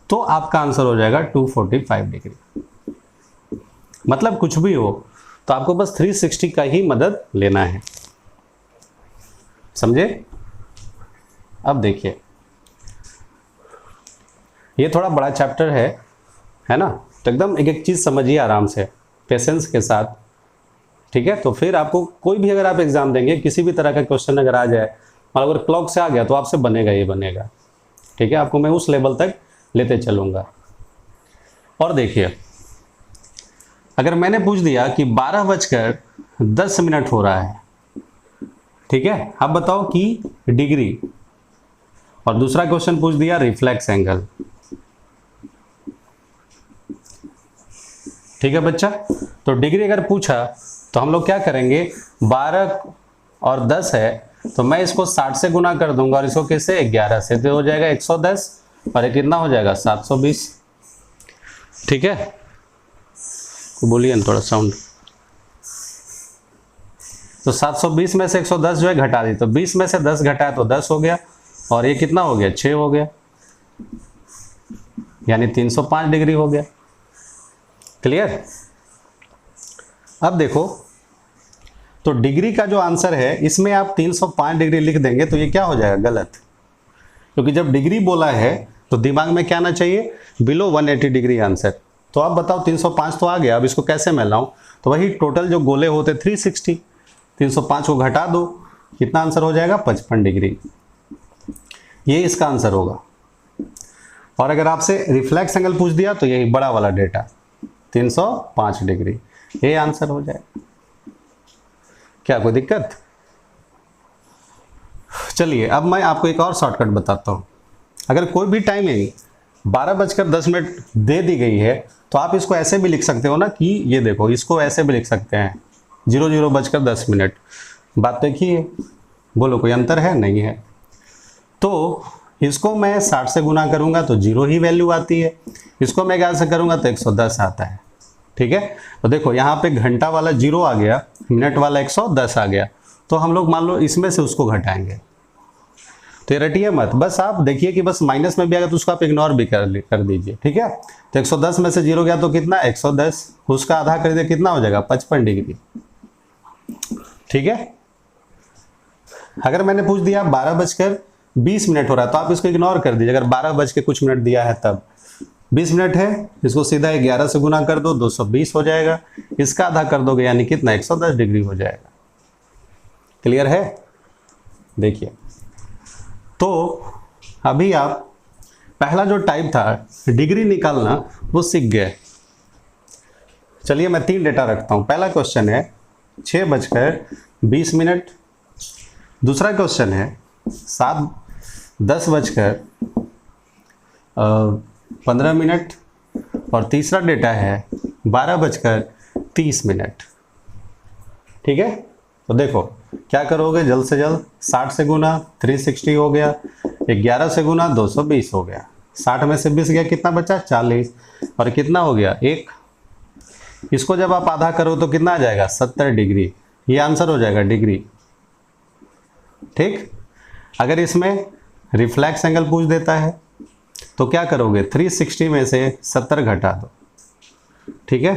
तो आपका आंसर हो जाएगा 245 डिग्री। मतलब कुछ भी हो तो आपको बस 360 का ही मदद लेना है, समझे। अब देखिए ये थोड़ा बड़ा चैप्टर है ना, तो एकदम एक एक चीज़ समझिए आराम से, पेशेंस के साथ, ठीक है। तो फिर आपको कोई भी अगर आप एग्जाम देंगे, किसी भी तरह का क्वेश्चन अगर आ जाए और अगर क्लॉक से आ गया तो आपसे बनेगा ही बनेगा, ठीक है। आपको मैं उस लेवल तक लेते चलूँगा। और देखिए अगर मैंने पूछ दिया कि 12:10 हो रहा है, ठीक है, अब बताओ कि डिग्री, और दूसरा क्वेश्चन पूछ दिया रिफ्लेक्स एंगल, ठीक है बच्चा। तो डिग्री अगर पूछा तो हम लोग क्या करेंगे, 12 और 10 है तो मैं इसको 60 से गुना कर दूंगा और इसको कैसे 11 से, तो हो जाएगा 110 और ये कितना हो जाएगा 720। ठीक है, बोलिए ना थोड़ा साउंड। तो 720 में से 110 जो है घटा दी, तो 20 में से 10 घटाया तो 10 हो गया, और ये कितना हो गया 6 हो गया, यानी 305 डिग्री हो गया। क्लियर। अब देखो, तो डिग्री का जो आंसर है इसमें आप 305 डिग्री लिख देंगे तो ये क्या हो जाएगा गलत, क्योंकि जब डिग्री बोला है तो दिमाग में क्या आना चाहिए, बिलो 180 डिग्री आंसर। तो आप बताओ 305 तो आ गया, अब इसको कैसे मैं लाऊं, तो वही टोटल जो गोले होते 360, 305 को घटा दो, कितना आंसर हो जाएगा 55 डिग्री। ये इसका आंसर होगा। और अगर आपसे रिफ्लेक्स एंगल पूछ दिया तो यही बड़ा वाला डेटा 305 डिग्री, ये आंसर हो जाएगा। क्या कोई दिक्कत? चलिए अब मैं आपको एक और शॉर्टकट बताता हूं। अगर कोई भी टाइमिंग 12:10 दे दी गई है तो आप इसको ऐसे भी लिख सकते हो ना, कि ये देखो, इसको ऐसे भी लिख सकते हैं 00:10। बात देखिए, बोलो कोई अंतर है? नहीं है। तो इसको मैं 60 से गुना करूंगा तो 0 ही वैल्यू आती है, इसको मैं क्या से करूंगा तो 110 आता है। ठीक है, तो देखो यहाँ पे घंटा वाला 0 आ गया, मिनट वाला 110 आ गया, तो हम लोग मान लो इसमें से उसको घटाएंगे। तो रटिए मत, बस आप देखिए कि बस माइनस में भी आएगा तो उसको आप इग्नोर भी कर दीजिए। ठीक है, तो 110 में से 0 गया तो कितना 110, उसका आधा कर दिया कितना हो जाएगा 55 डिग्री। ठीक है, अगर मैंने पूछ दिया 12:20 हो रहा है तो आप इसको इग्नोर कर दीजिए। अगर 12 बज के कुछ मिनट दिया है तब 20 मिनट है, इसको सीधा 11 से गुना कर दो, 220 हो जाएगा, इसका आधा कर दोगे यानी कितना 110 डिग्री हो जाएगा। क्लियर है? देखिए, तो अभी आप पहला जो टाइप था डिग्री निकालना वो सीख गए। चलिए मैं 3 डेटा रखता हूं। पहला क्वेश्चन है 6:20, दूसरा क्वेश्चन है 10:15, और तीसरा डेटा है 12:30। ठीक है, तो देखो क्या करोगे, जल्द से जल्द 60 से गुना 360 हो गया, 11 से गुना 220 हो गया, 60 में से 20 गया, कितना बचा 40, और कितना हो गया 1। इसको जब आप आधा करो तो कितना आ जाएगा 70 डिग्री। ये आंसर हो जाएगा डिग्री। ठीक, अगर इसमें रिफ्लेक्स एंगल पूछ देता है तो क्या करोगे, 360 में से 70 घटा दो। ठीक है,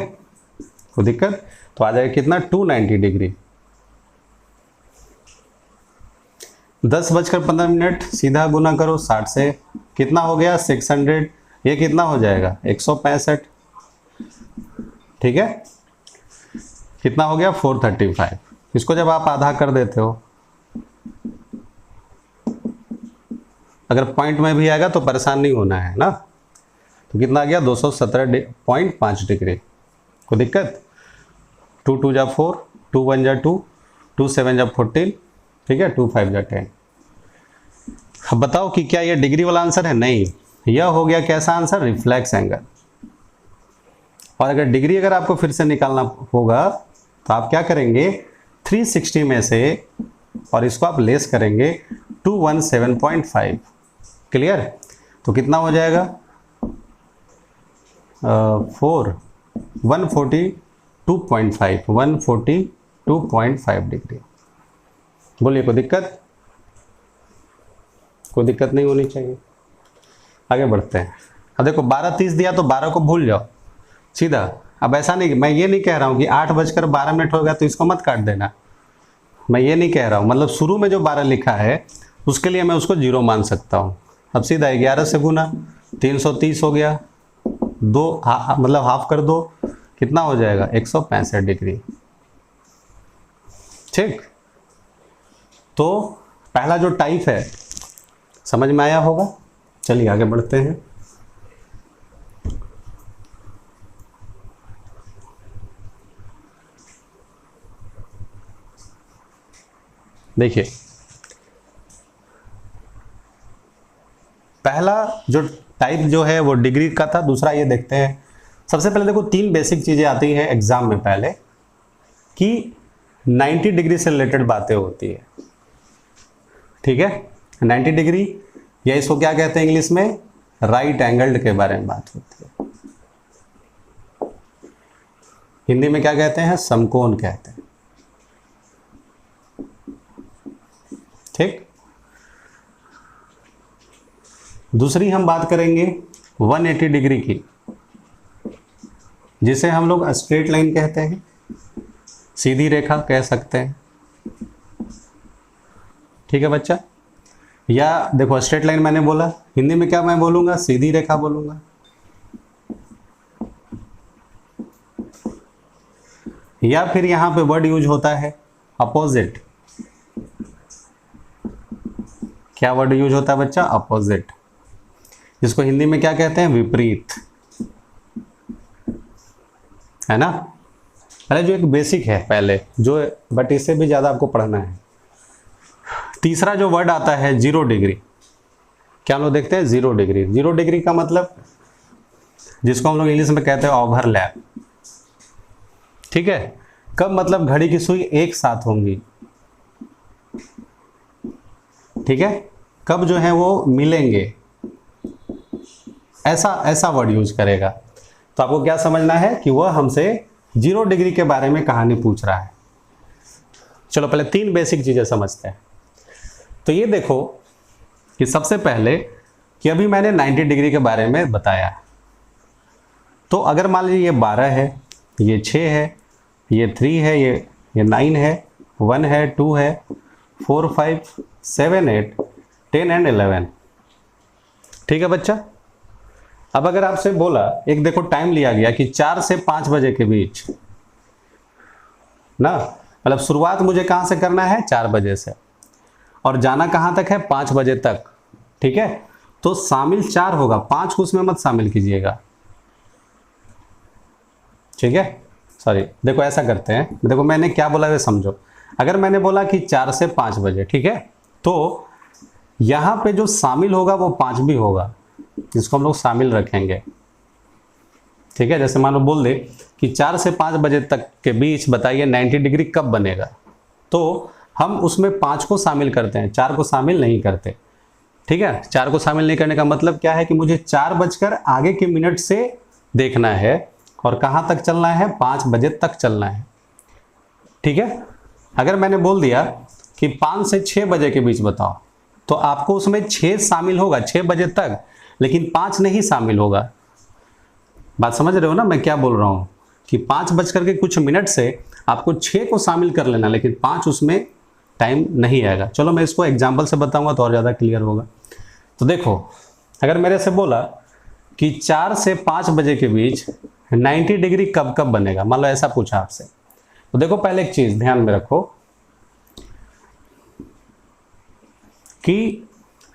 कोई दिक्कत? तो आ जाएगा कितना 290 डिग्री। 10:15 सीधा गुना करो 60 से, कितना हो गया 600, ये कितना हो जाएगा 165। ठीक है, कितना हो गया 435। इसको जब आप आधा कर देते हो, अगर पॉइंट में भी आएगा तो परेशान नहीं होना है ना, तो कितना आ गया 217.5 डिग्री। कोई दिक्कत? 2 2 जा 4, 2 1 जा 2, 2 7 जा 14, ठीक है, 2 5 जा 10। अब बताओ कि क्या ये डिग्री वाला आंसर है? नहीं, यह हो गया कैसा आंसर, रिफ्लेक्स एंगल। और अगर डिग्री अगर आपको फिर से निकालना होगा तो आप क्या करेंगे, 360 में से और इसको आप लेस करेंगे 217.5। क्लियर? तो कितना हो जाएगा 142.5 डिग्री। बोलिए कोई दिक्कत? कोई दिक्कत नहीं होनी चाहिए। आगे बढ़ते हैं। अब देखो 12:30 दिया तो 12 को भूल जाओ सीधा। अब ऐसा नहीं, मैं ये नहीं कह रहा हूँ कि 8:12 हो गया तो इसको मत काट देना, मैं ये नहीं कह रहा हूँ। मतलब शुरू में जो 12 लिखा है उसके लिए मैं उसको 0 मान सकता हूँ। अब सीधा 11 से गुना 330 हो गया, मतलब हाफ कर दो, कितना हो जाएगा 165 डिग्री। ठीक, तो पहला जो टाइप है समझ में आया होगा। चलिए आगे बढ़ते हैं। देखिए पहला जो टाइप जो है वो डिग्री का था, दूसरा ये देखते हैं। सबसे पहले देखो 3 बेसिक चीजें आती हैं एग्जाम में पहले, कि 90 डिग्री से रिलेटेड बातें होती है। ठीक है, 90 डिग्री या इसको क्या कहते हैं इंग्लिश में, राइट एंगल्ड के बारे में बात होती है। हिंदी में क्या कहते हैं? समकोण कहते हैं। ठीक। दूसरी हम बात करेंगे 180 डिग्री की, जिसे हम लोग स्ट्रेट लाइन कहते हैं, सीधी रेखा कह सकते हैं। ठीक है बच्चा। या देखो स्ट्रेट लाइन मैंने बोला, हिंदी में क्या मैं बोलूंगा? सीधी रेखा बोलूंगा। या फिर यहां पे वर्ड यूज होता है अपोजिट। क्या वर्ड यूज होता है बच्चा? अपोजिट, जिसको हिंदी में क्या कहते हैं? विपरीत, है ना। अरे जो एक बेसिक है पहले जो, बट इससे भी ज्यादा आपको पढ़ना है। तीसरा जो वर्ड आता है 0 डिग्री, क्या हम लोग देखते हैं? 0 डिग्री। 0 डिग्री का मतलब, जिसको हम लोग इंग्लिश में कहते हैं ओवरलैप। ठीक है। कब? मतलब घड़ी की सुई एक साथ होंगी। ठीक है। कब जो है वो मिलेंगे, ऐसा वर्ड यूज करेगा। तो आपको क्या समझना है कि वह हमसे 0 डिग्री के बारे में कहानी पूछ रहा है। चलो पहले 3 बेसिक चीजें समझते हैं। तो ये देखो कि सबसे पहले कि अभी मैंने 90 डिग्री के बारे में बताया। तो अगर मान लीजिए ये 12 है, ये 6 है, ये 3 है, ये 9 है, 1 है, 2 है, 4, 5, 7, 8, 10 एंड 11। ठीक है बच्चा। अब अगर आपसे बोला, एक देखो टाइम लिया गया कि 4 से 5 बजे के बीच ना, मतलब शुरुआत मुझे कहां से करना है? 4 बजे से, और जाना कहां तक है? 5 बजे तक। ठीक है। तो शामिल 4 होगा, 5 को उसमें मत शामिल कीजिएगा। ठीक है। सॉरी, देखो ऐसा करते हैं, देखो मैंने क्या बोला वे समझो। अगर मैंने बोला कि 4 से 5 बजे, ठीक है, तो यहां पे जो शामिल होगा वो 5 भी होगा, जिसको हम लोग शामिल रखेंगे। ठीक है। जैसे मान लो बोल दे कि 4 से 5 बजे तक के बीच बताइए 90 डिग्री कब बनेगा, तो हम उसमें 5 को शामिल करते हैं, 4 को शामिल नहीं करते। ठीक है। 4 को शामिल नहीं करने का मतलब क्या है कि मुझे 4 बजकर आगे के मिनट से देखना है, और कहां तक चलना है? 5 बजे तक चलना है। ठीक है। अगर मैंने बोल दिया कि 5 से 6 बजे के बीच बताओ, तो आपको उसमें 6 शामिल होगा, 6 बजे तक, लेकिन 5 नहीं शामिल होगा। बात समझ रहे हो ना मैं क्या बोल रहा हूं? कि 5 बजकर के कुछ मिनट से आपको 6 को शामिल कर लेना, लेकिन 5 उसमें टाइम नहीं आएगा। चलो मैं इसको एग्जाम्पल से बताऊंगा तो और ज़्यादा क्लियर होगा। तो देखो, अगर मेरे से बोला कि 4 से 5 बजे के बीच 90 डिग्री कब कब बनेगा, मान लो ऐसा पूछा आपसे, तो देखो पहले एक चीज ध्यान में रखो कि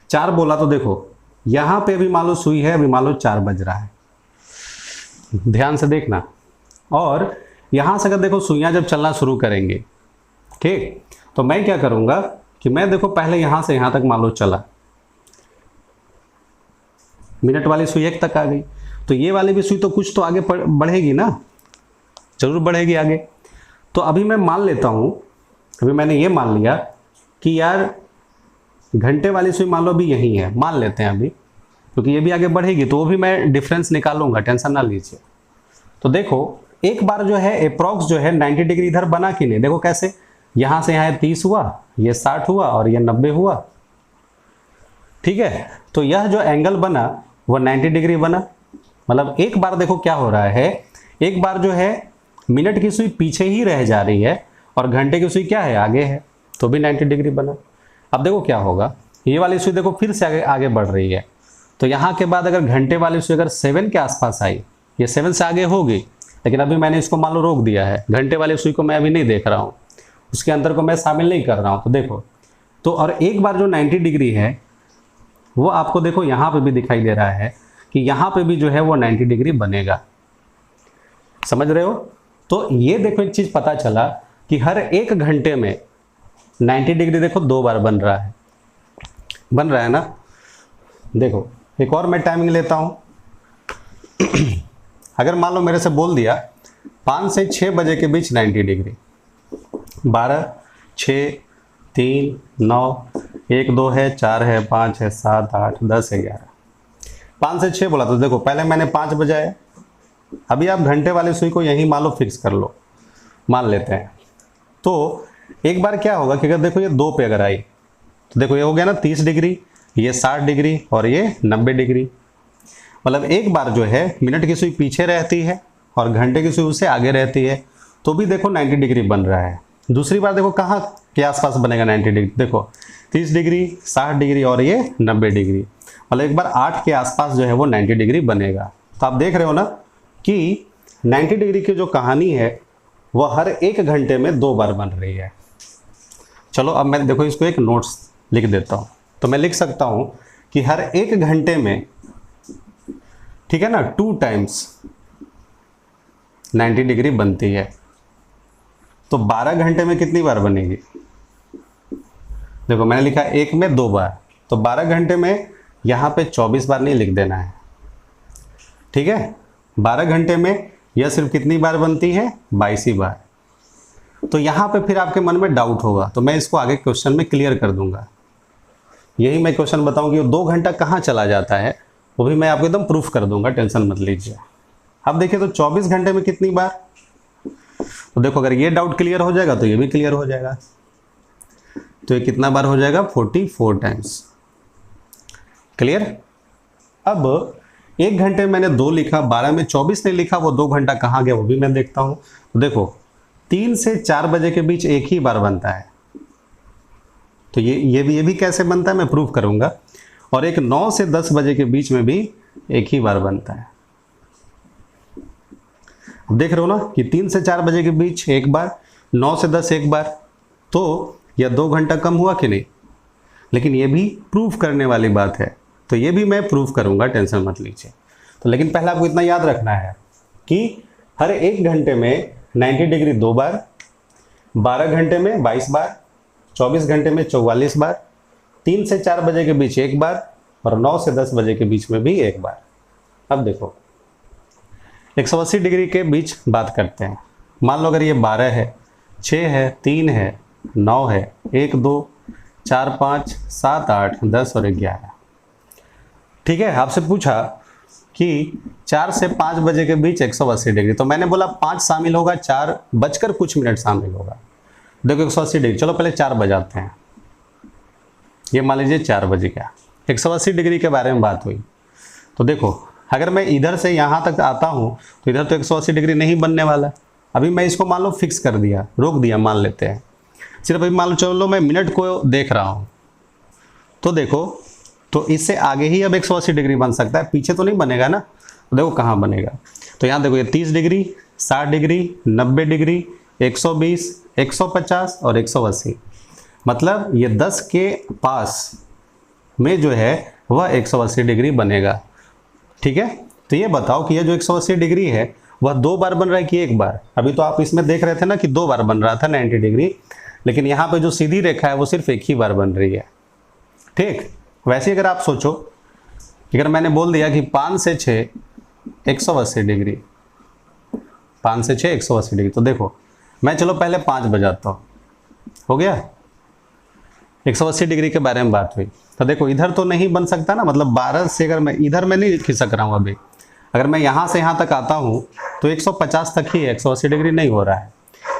4 बोला, तो देखो यहां पे अभी मान लो सुई है, अभी मान लो 4 बज रहा है, ध्यान से देखना। और यहां से अगर देखो सुइयां जब चलना शुरू करेंगे, ठीक, तो मैं क्या करूंगा कि मैं देखो पहले यहां से यहां तक मान लो चला, मिनट वाली सुई 1 तक आ गई, तो ये वाली भी सुई तो कुछ तो आगे बढ़ेगी ना, जरूर बढ़ेगी आगे। तो अभी मैं मान लेता हूं, अभी मैंने ये मान लिया कि यार घंटे वाली सुई मान लो अभी यही है, मान लेते हैं अभी, क्योंकि ये भी आगे बढ़ेगी तो वो भी मैं डिफरेंस निकालूंगा, टेंशन ना लीजिए। तो देखो एक बार जो है अप्रॉक्स जो है 90 डिग्री इधर बना कि नहीं, देखो कैसे, यहां से यहां 30 हुआ, ये 60 हुआ और ये 90 हुआ। ठीक है। तो यह जो एंगल बना वो 90 डिग्री बना। मतलब एक बार देखो क्या हो रहा है, एक बार जो है मिनट की सुई पीछे ही रह जा रही है और घंटे की सुई क्या है, आगे है, तो भी 90 डिग्री बना। अब देखो क्या होगा, ये वाली सुई देखो फिर से आगे आगे बढ़ रही है, तो यहाँ के बाद अगर घंटे वाली सुई अगर 7 के आसपास आई, ये 7 से आगे होगी, लेकिन अभी मैंने इसको मान लो रोक दिया है, घंटे वाली सुई को मैं अभी नहीं देख रहा हूँ, उसके अंतर को मैं शामिल नहीं कर रहा हूँ। तो देखो, तो और एक बार जो 90 डिग्री है वो आपको देखो यहाँ पे भी दिखाई दे रहा है कि यहाँ पे भी जो है वो 90 डिग्री बनेगा। समझ रहे हो? तो ये देखो एक चीज पता चला कि हर 1 घंटे में 90 डिग्री देखो 2 बार बन रहा है ना। देखो एक और मैं टाइमिंग लेता हूं। अगर मान लो मेरे से बोल दिया 5 से 6 बजे के बीच 90 डिग्री, 12, 6, 3, 9, 1, 2 है, 4 है, 5 है, 7, 8, 10, 11, 5 से 6 बोला, तो देखो पहले मैंने 5 बजाया, अभी आप घंटे वाली सुई को यहीं मान लो फिक्स कर लो, मान लेते हैं। तो एक बार क्या होगा कि अगर देखो ये 2 पे अगर आई तो देखो ये हो गया ना 30 डिग्री, ये 60 डिग्री और ये 90 डिग्री। मतलब एक बार जो है मिनट की सुई पीछे रहती है और घंटे की सुई उससे आगे रहती है, तो भी देखो 90 डिग्री बन रहा है। दूसरी बार देखो कहाँ के आसपास बनेगा 90 डिग्री, देखो 30 डिग्री, 60 डिग्री और ये 90 डिग्री। मतलब एक बार 8 के आसपास जो है वो 90 डिग्री बनेगा। तो आप देख रहे हो ना कि 90 डिग्री की जो कहानी है वह हर 1 घंटे में 2 बार बन रही है। चलो अब मैं देखो इसको एक नोट्स लिख देता हूँ। तो मैं लिख सकता हूँ कि हर 1 घंटे में, ठीक है ना, 2 टाइम्स 90 डिग्री बनती है। तो 12 घंटे में कितनी बार बनेगी? देखो मैंने लिखा 1 में 2 बार, तो 12 घंटे में यहाँ पे 24 बार नहीं लिख देना है, ठीक है। 12 घंटे में यह सिर्फ कितनी बार बनती है? 22 ही बार। तो यहाँ पे फिर आपके मन में डाउट होगा, तो मैं इसको आगे क्वेश्चन में क्लियर कर दूंगा। यही मैं क्वेश्चन बताऊँ कि 2 घंटा कहाँ चला जाता है, वो भी मैं आपको एकदम प्रूफ कर दूंगा, टेंशन मत लीजिए। अब देखिए तो 24 घंटे में कितनी बार, तो देखो अगर ये डाउट क्लियर हो जाएगा तो ये भी क्लियर हो जाएगा। तो ये कितना बार हो जाएगा? 44 टाइम्स। क्लियर। अब 1 घंटे में मैंने 2 लिखा, 12 में 24 नहीं लिखा, वो 2 घंटा कहाँ गया वो भी मैं देखता हूँ। तो देखो 3 से 4 बजे के बीच एक ही बार बनता है। तो ये भी कैसे बनता है मैं प्रूफ करूंगा। और एक 9 से 10 बजे के बीच में भी एक ही बार बनता है। अब देख रहे हो ना कि 3 से 4 बजे के बीच एक बार, 9 से 10 एक बार, तो यह 2 घंटा कम हुआ कि नहीं? लेकिन ये भी प्रूफ करने वाली बात है, तो ये भी मैं प्रूफ करूंगा, टेंशन मत लीजिए। तो लेकिन पहले आपको इतना याद रखना है कि हर 1 घंटे में 90 डिग्री 2 बार, 12 घंटे में 22 बार, 24 घंटे में 44 बार, 3 से 4 बजे के बीच एक बार और 9 से 10 बजे के बीच में भी एक बार। अब देखो 180 डिग्री के बीच बात करते हैं। मान लो अगर ये 12 है, 6 है, 3 है, 9 है, 1 2 4 5 7 8 10 और 11, ठीक है। आपसे पूछा कि 4 से 5 बजे के बीच 180 डिग्री, तो मैंने बोला 5 शामिल होगा, 4 बजकर कुछ मिनट शामिल होगा। देखो 180 डिग्री, चलो पहले 4 बजाते हैं। ये मान लीजिए 4 बज गया, 180 डिग्री के बारे में बात हुई। तो देखो अगर मैं इधर से यहाँ तक आता हूँ तो इधर तो 180 डिग्री नहीं बनने वाला। अभी मैं इसको मान लो फिक्स कर दिया, रोक दिया, मान लेते हैं। सिर्फ अभी मान लो चलो मैं मिनट को देख रहा हूँ, तो देखो तो इससे आगे ही अब 180 डिग्री बन सकता है, पीछे तो नहीं बनेगा ना। तो देखो कहाँ बनेगा, तो यहाँ देखो ये 30 डिग्री, 60 डिग्री, 90 डिग्री, 120, 150 और 180। मतलब ये 10 के पास में जो है वह 180 डिग्री बनेगा, ठीक है। तो ये बताओ कि यह जो 180 डिग्री है वह 2 बार बन रहा है कि एक बार? अभी तो आप इसमें देख रहे थे ना कि 2 बार बन रहा था 90 डिग्री, लेकिन यहाँ पे जो सीधी रेखा है वो सिर्फ एक ही बार बन रही है, ठीक। वैसे अगर आप सोचो, अगर मैंने बोल दिया कि 5 से 6 180 डिग्री, 5 से 6 180 डिग्री, तो देखो मैं चलो पहले 5 बजाता हूँ, हो गया। 180 डिग्री के बारे में बात हुई। तो देखो इधर तो नहीं बन सकता ना, मतलब 12 से अगर मैं इधर में नहीं खिसक रहा हूँ अभी, अगर मैं यहाँ से यहाँ तक आता हूँ तो 150 तक ही है, 180 डिग्री नहीं हो रहा है।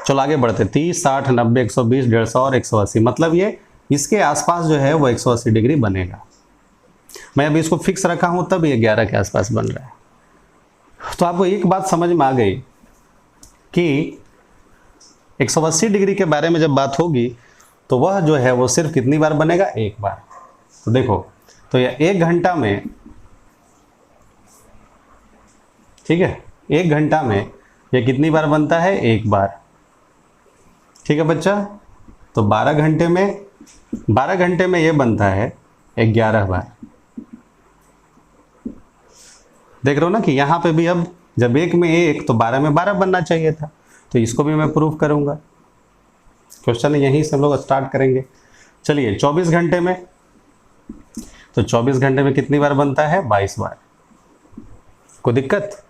चलो आगे बढ़ते, 30, 60, 90, 120, 150 और 180, मतलब ये इसके आसपास जो है वो 180 डिग्री बनेगा। मैं अभी इसको फिक्स रखा हूँ तब ये 11 के आसपास बन रहा है। तो आपको एक बात समझ में आ गई कि 180 डिग्री के बारे में जब बात होगी तो वह जो है वो सिर्फ कितनी बार बनेगा? एक बार। तो देखो तो यह 1 घंटा में, ठीक है, 1 घंटा में यह कितनी बार बनता है? एक बार, ठीक है बच्चा। तो 12 घंटे में यह बनता है 11 बार। देख रहे हो ना कि यहाँ पे भी अब जब 1 में 1 तो 12 में 12 बनना चाहिए था। तो इसको भी मैं प्रूफ करूंगा। क्वेश्चन यहीं से हम लोग स्टार्ट करेंगे। चलिए 24 घंटे में, तो 24 घंटे में कितनी बार बनता है? 22 बार। कोई दिक्कत?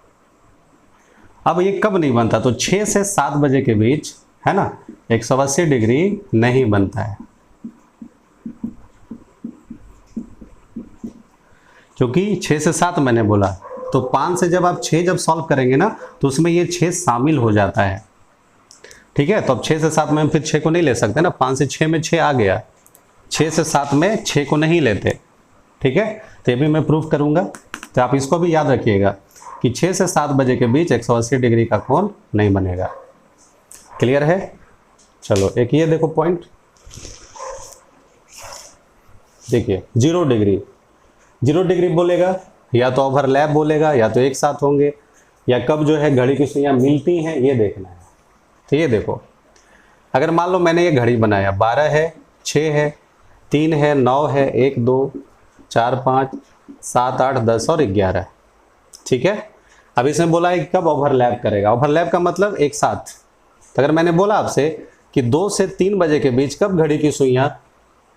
अब ये कब नहीं बनता? तो 6 से 7 बजे के बीच, है ना, 180 डिग्री नहीं बनता है, क्योंकि 6 से 7 मैंने बोला, तो 5 से जब आप 6 जब सॉल्व करेंगे ना तो उसमें ये 6 शामिल हो जाता है। ठीक है, तो अब 6 से 7 में हम फिर 6 को नहीं ले सकते ना, 5 से 6 में 6 आ गया, 6 से 7 में 6 को नहीं लेते। ठीक है, तो ये भी मैं प्रूफ करूंगा, तो आप इसको भी याद रखिएगा कि 6 से 7 बजे के बीच 180 डिग्री का कोण नहीं बनेगा। क्लियर है? चलो एक ये देखो पॉइंट, देखिए 0 डिग्री, 0 डिग्री बोलेगा या तो ओवरलैप बोलेगा या तो एक साथ होंगे, या कब जो है घड़ी की सुइयां मिलती हैं ये देखना है। तो ये देखो, अगर मान लो मैंने ये घड़ी बनाया, 12 है, 6 है, 3 है, 9 है, 1 2 4 5 7 8 10 और 11। ठीक है, अब इसमें बोला है कि कब ओवरलैप करेगा। ओवरलैप का मतलब एक साथ। तो अगर मैंने बोला आपसे कि 2 से 3 बजे के बीच कब घड़ी की सुइयां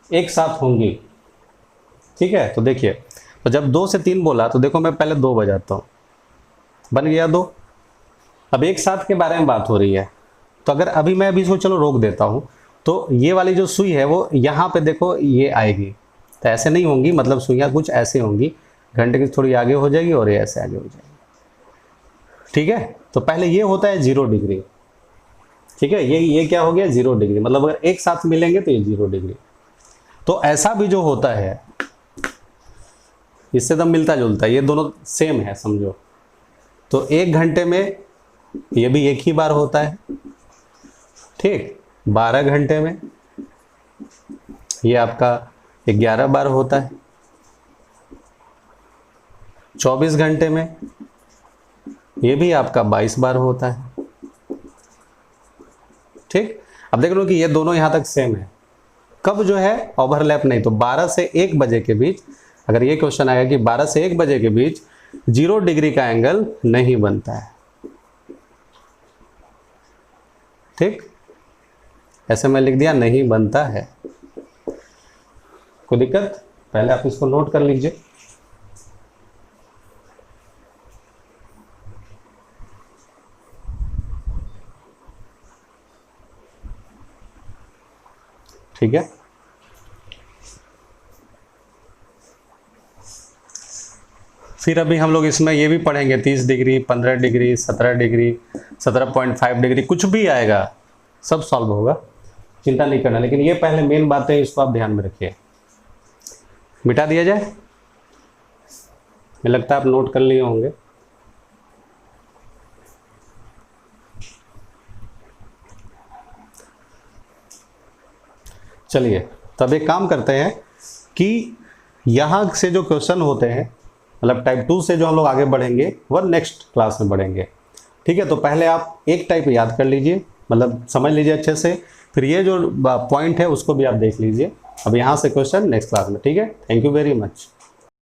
एक साथ होंगी, ठीक है, तो देखिए, तो जब 2 से 3 बोला तो देखो मैं पहले 2 बजाता हूँ, बन गया 2। अब एक साथ के बारे में बात हो रही है, तो अगर अभी मैं इसको चलो रोक देता हूँ, तो ये वाली जो सुई है वो यहाँ पे देखो ये आएगी, तो ऐसे नहीं होंगी, मतलब सुइयाँ कुछ ऐसे होंगी, घंटे की थोड़ी आगे हो जाएगी और ये ऐसे आगे हो जाएगी। ठीक है, तो पहले ये होता है 0 डिग्री। ठीक है, ये क्या हो गया 0 डिग्री, मतलब अगर एक साथ मिलेंगे तो ये 0 डिग्री। तो ऐसा भी जो होता है इससे तो मिलता जुलता है, ये दोनों सेम है समझो। तो 1 घंटे में ये भी एक ही बार होता है। ठीक, 12 घंटे में ये आपका 11 बार होता है, 24 घंटे में ये भी आपका 22 बार होता है। ठीक, अब देख लो कि ये दोनों यहां तक सेम है, कब जो है ओवरलैप नहीं। तो 12 से 1 बजे के बीच, अगर ये क्वेश्चन आएगा कि 12 से 1 बजे के बीच 0 डिग्री का एंगल नहीं बनता है। ठीक, ऐसे मैं लिख दिया नहीं बनता है, कोई दिक्कत? पहले आप इसको नोट कर लीजिए। ठीक है, फिर अभी हम लोग इसमें ये भी पढ़ेंगे 30 डिग्री, 15 डिग्री, 17 डिग्री, 17.5 डिग्री, कुछ भी आएगा सब सॉल्व होगा, चिंता नहीं करना। लेकिन ये पहले मेन बातें इसको आप ध्यान में रखिए। मिटा दिया जाए, मुझे लगता है आप नोट कर लिए होंगे। चलिए, तब एक काम करते हैं कि यहाँ से जो क्वेश्चन होते हैं, मतलब टाइप 2 से जो हम लोग आगे बढ़ेंगे वह नेक्स्ट क्लास में बढ़ेंगे। ठीक है, तो पहले आप एक टाइप याद कर लीजिए, मतलब समझ लीजिए अच्छे से, फिर ये जो पॉइंट है उसको भी आप देख लीजिए। अब यहाँ से क्वेश्चन नेक्स्ट क्लास में। ठीक है, थैंक यू वेरी मच।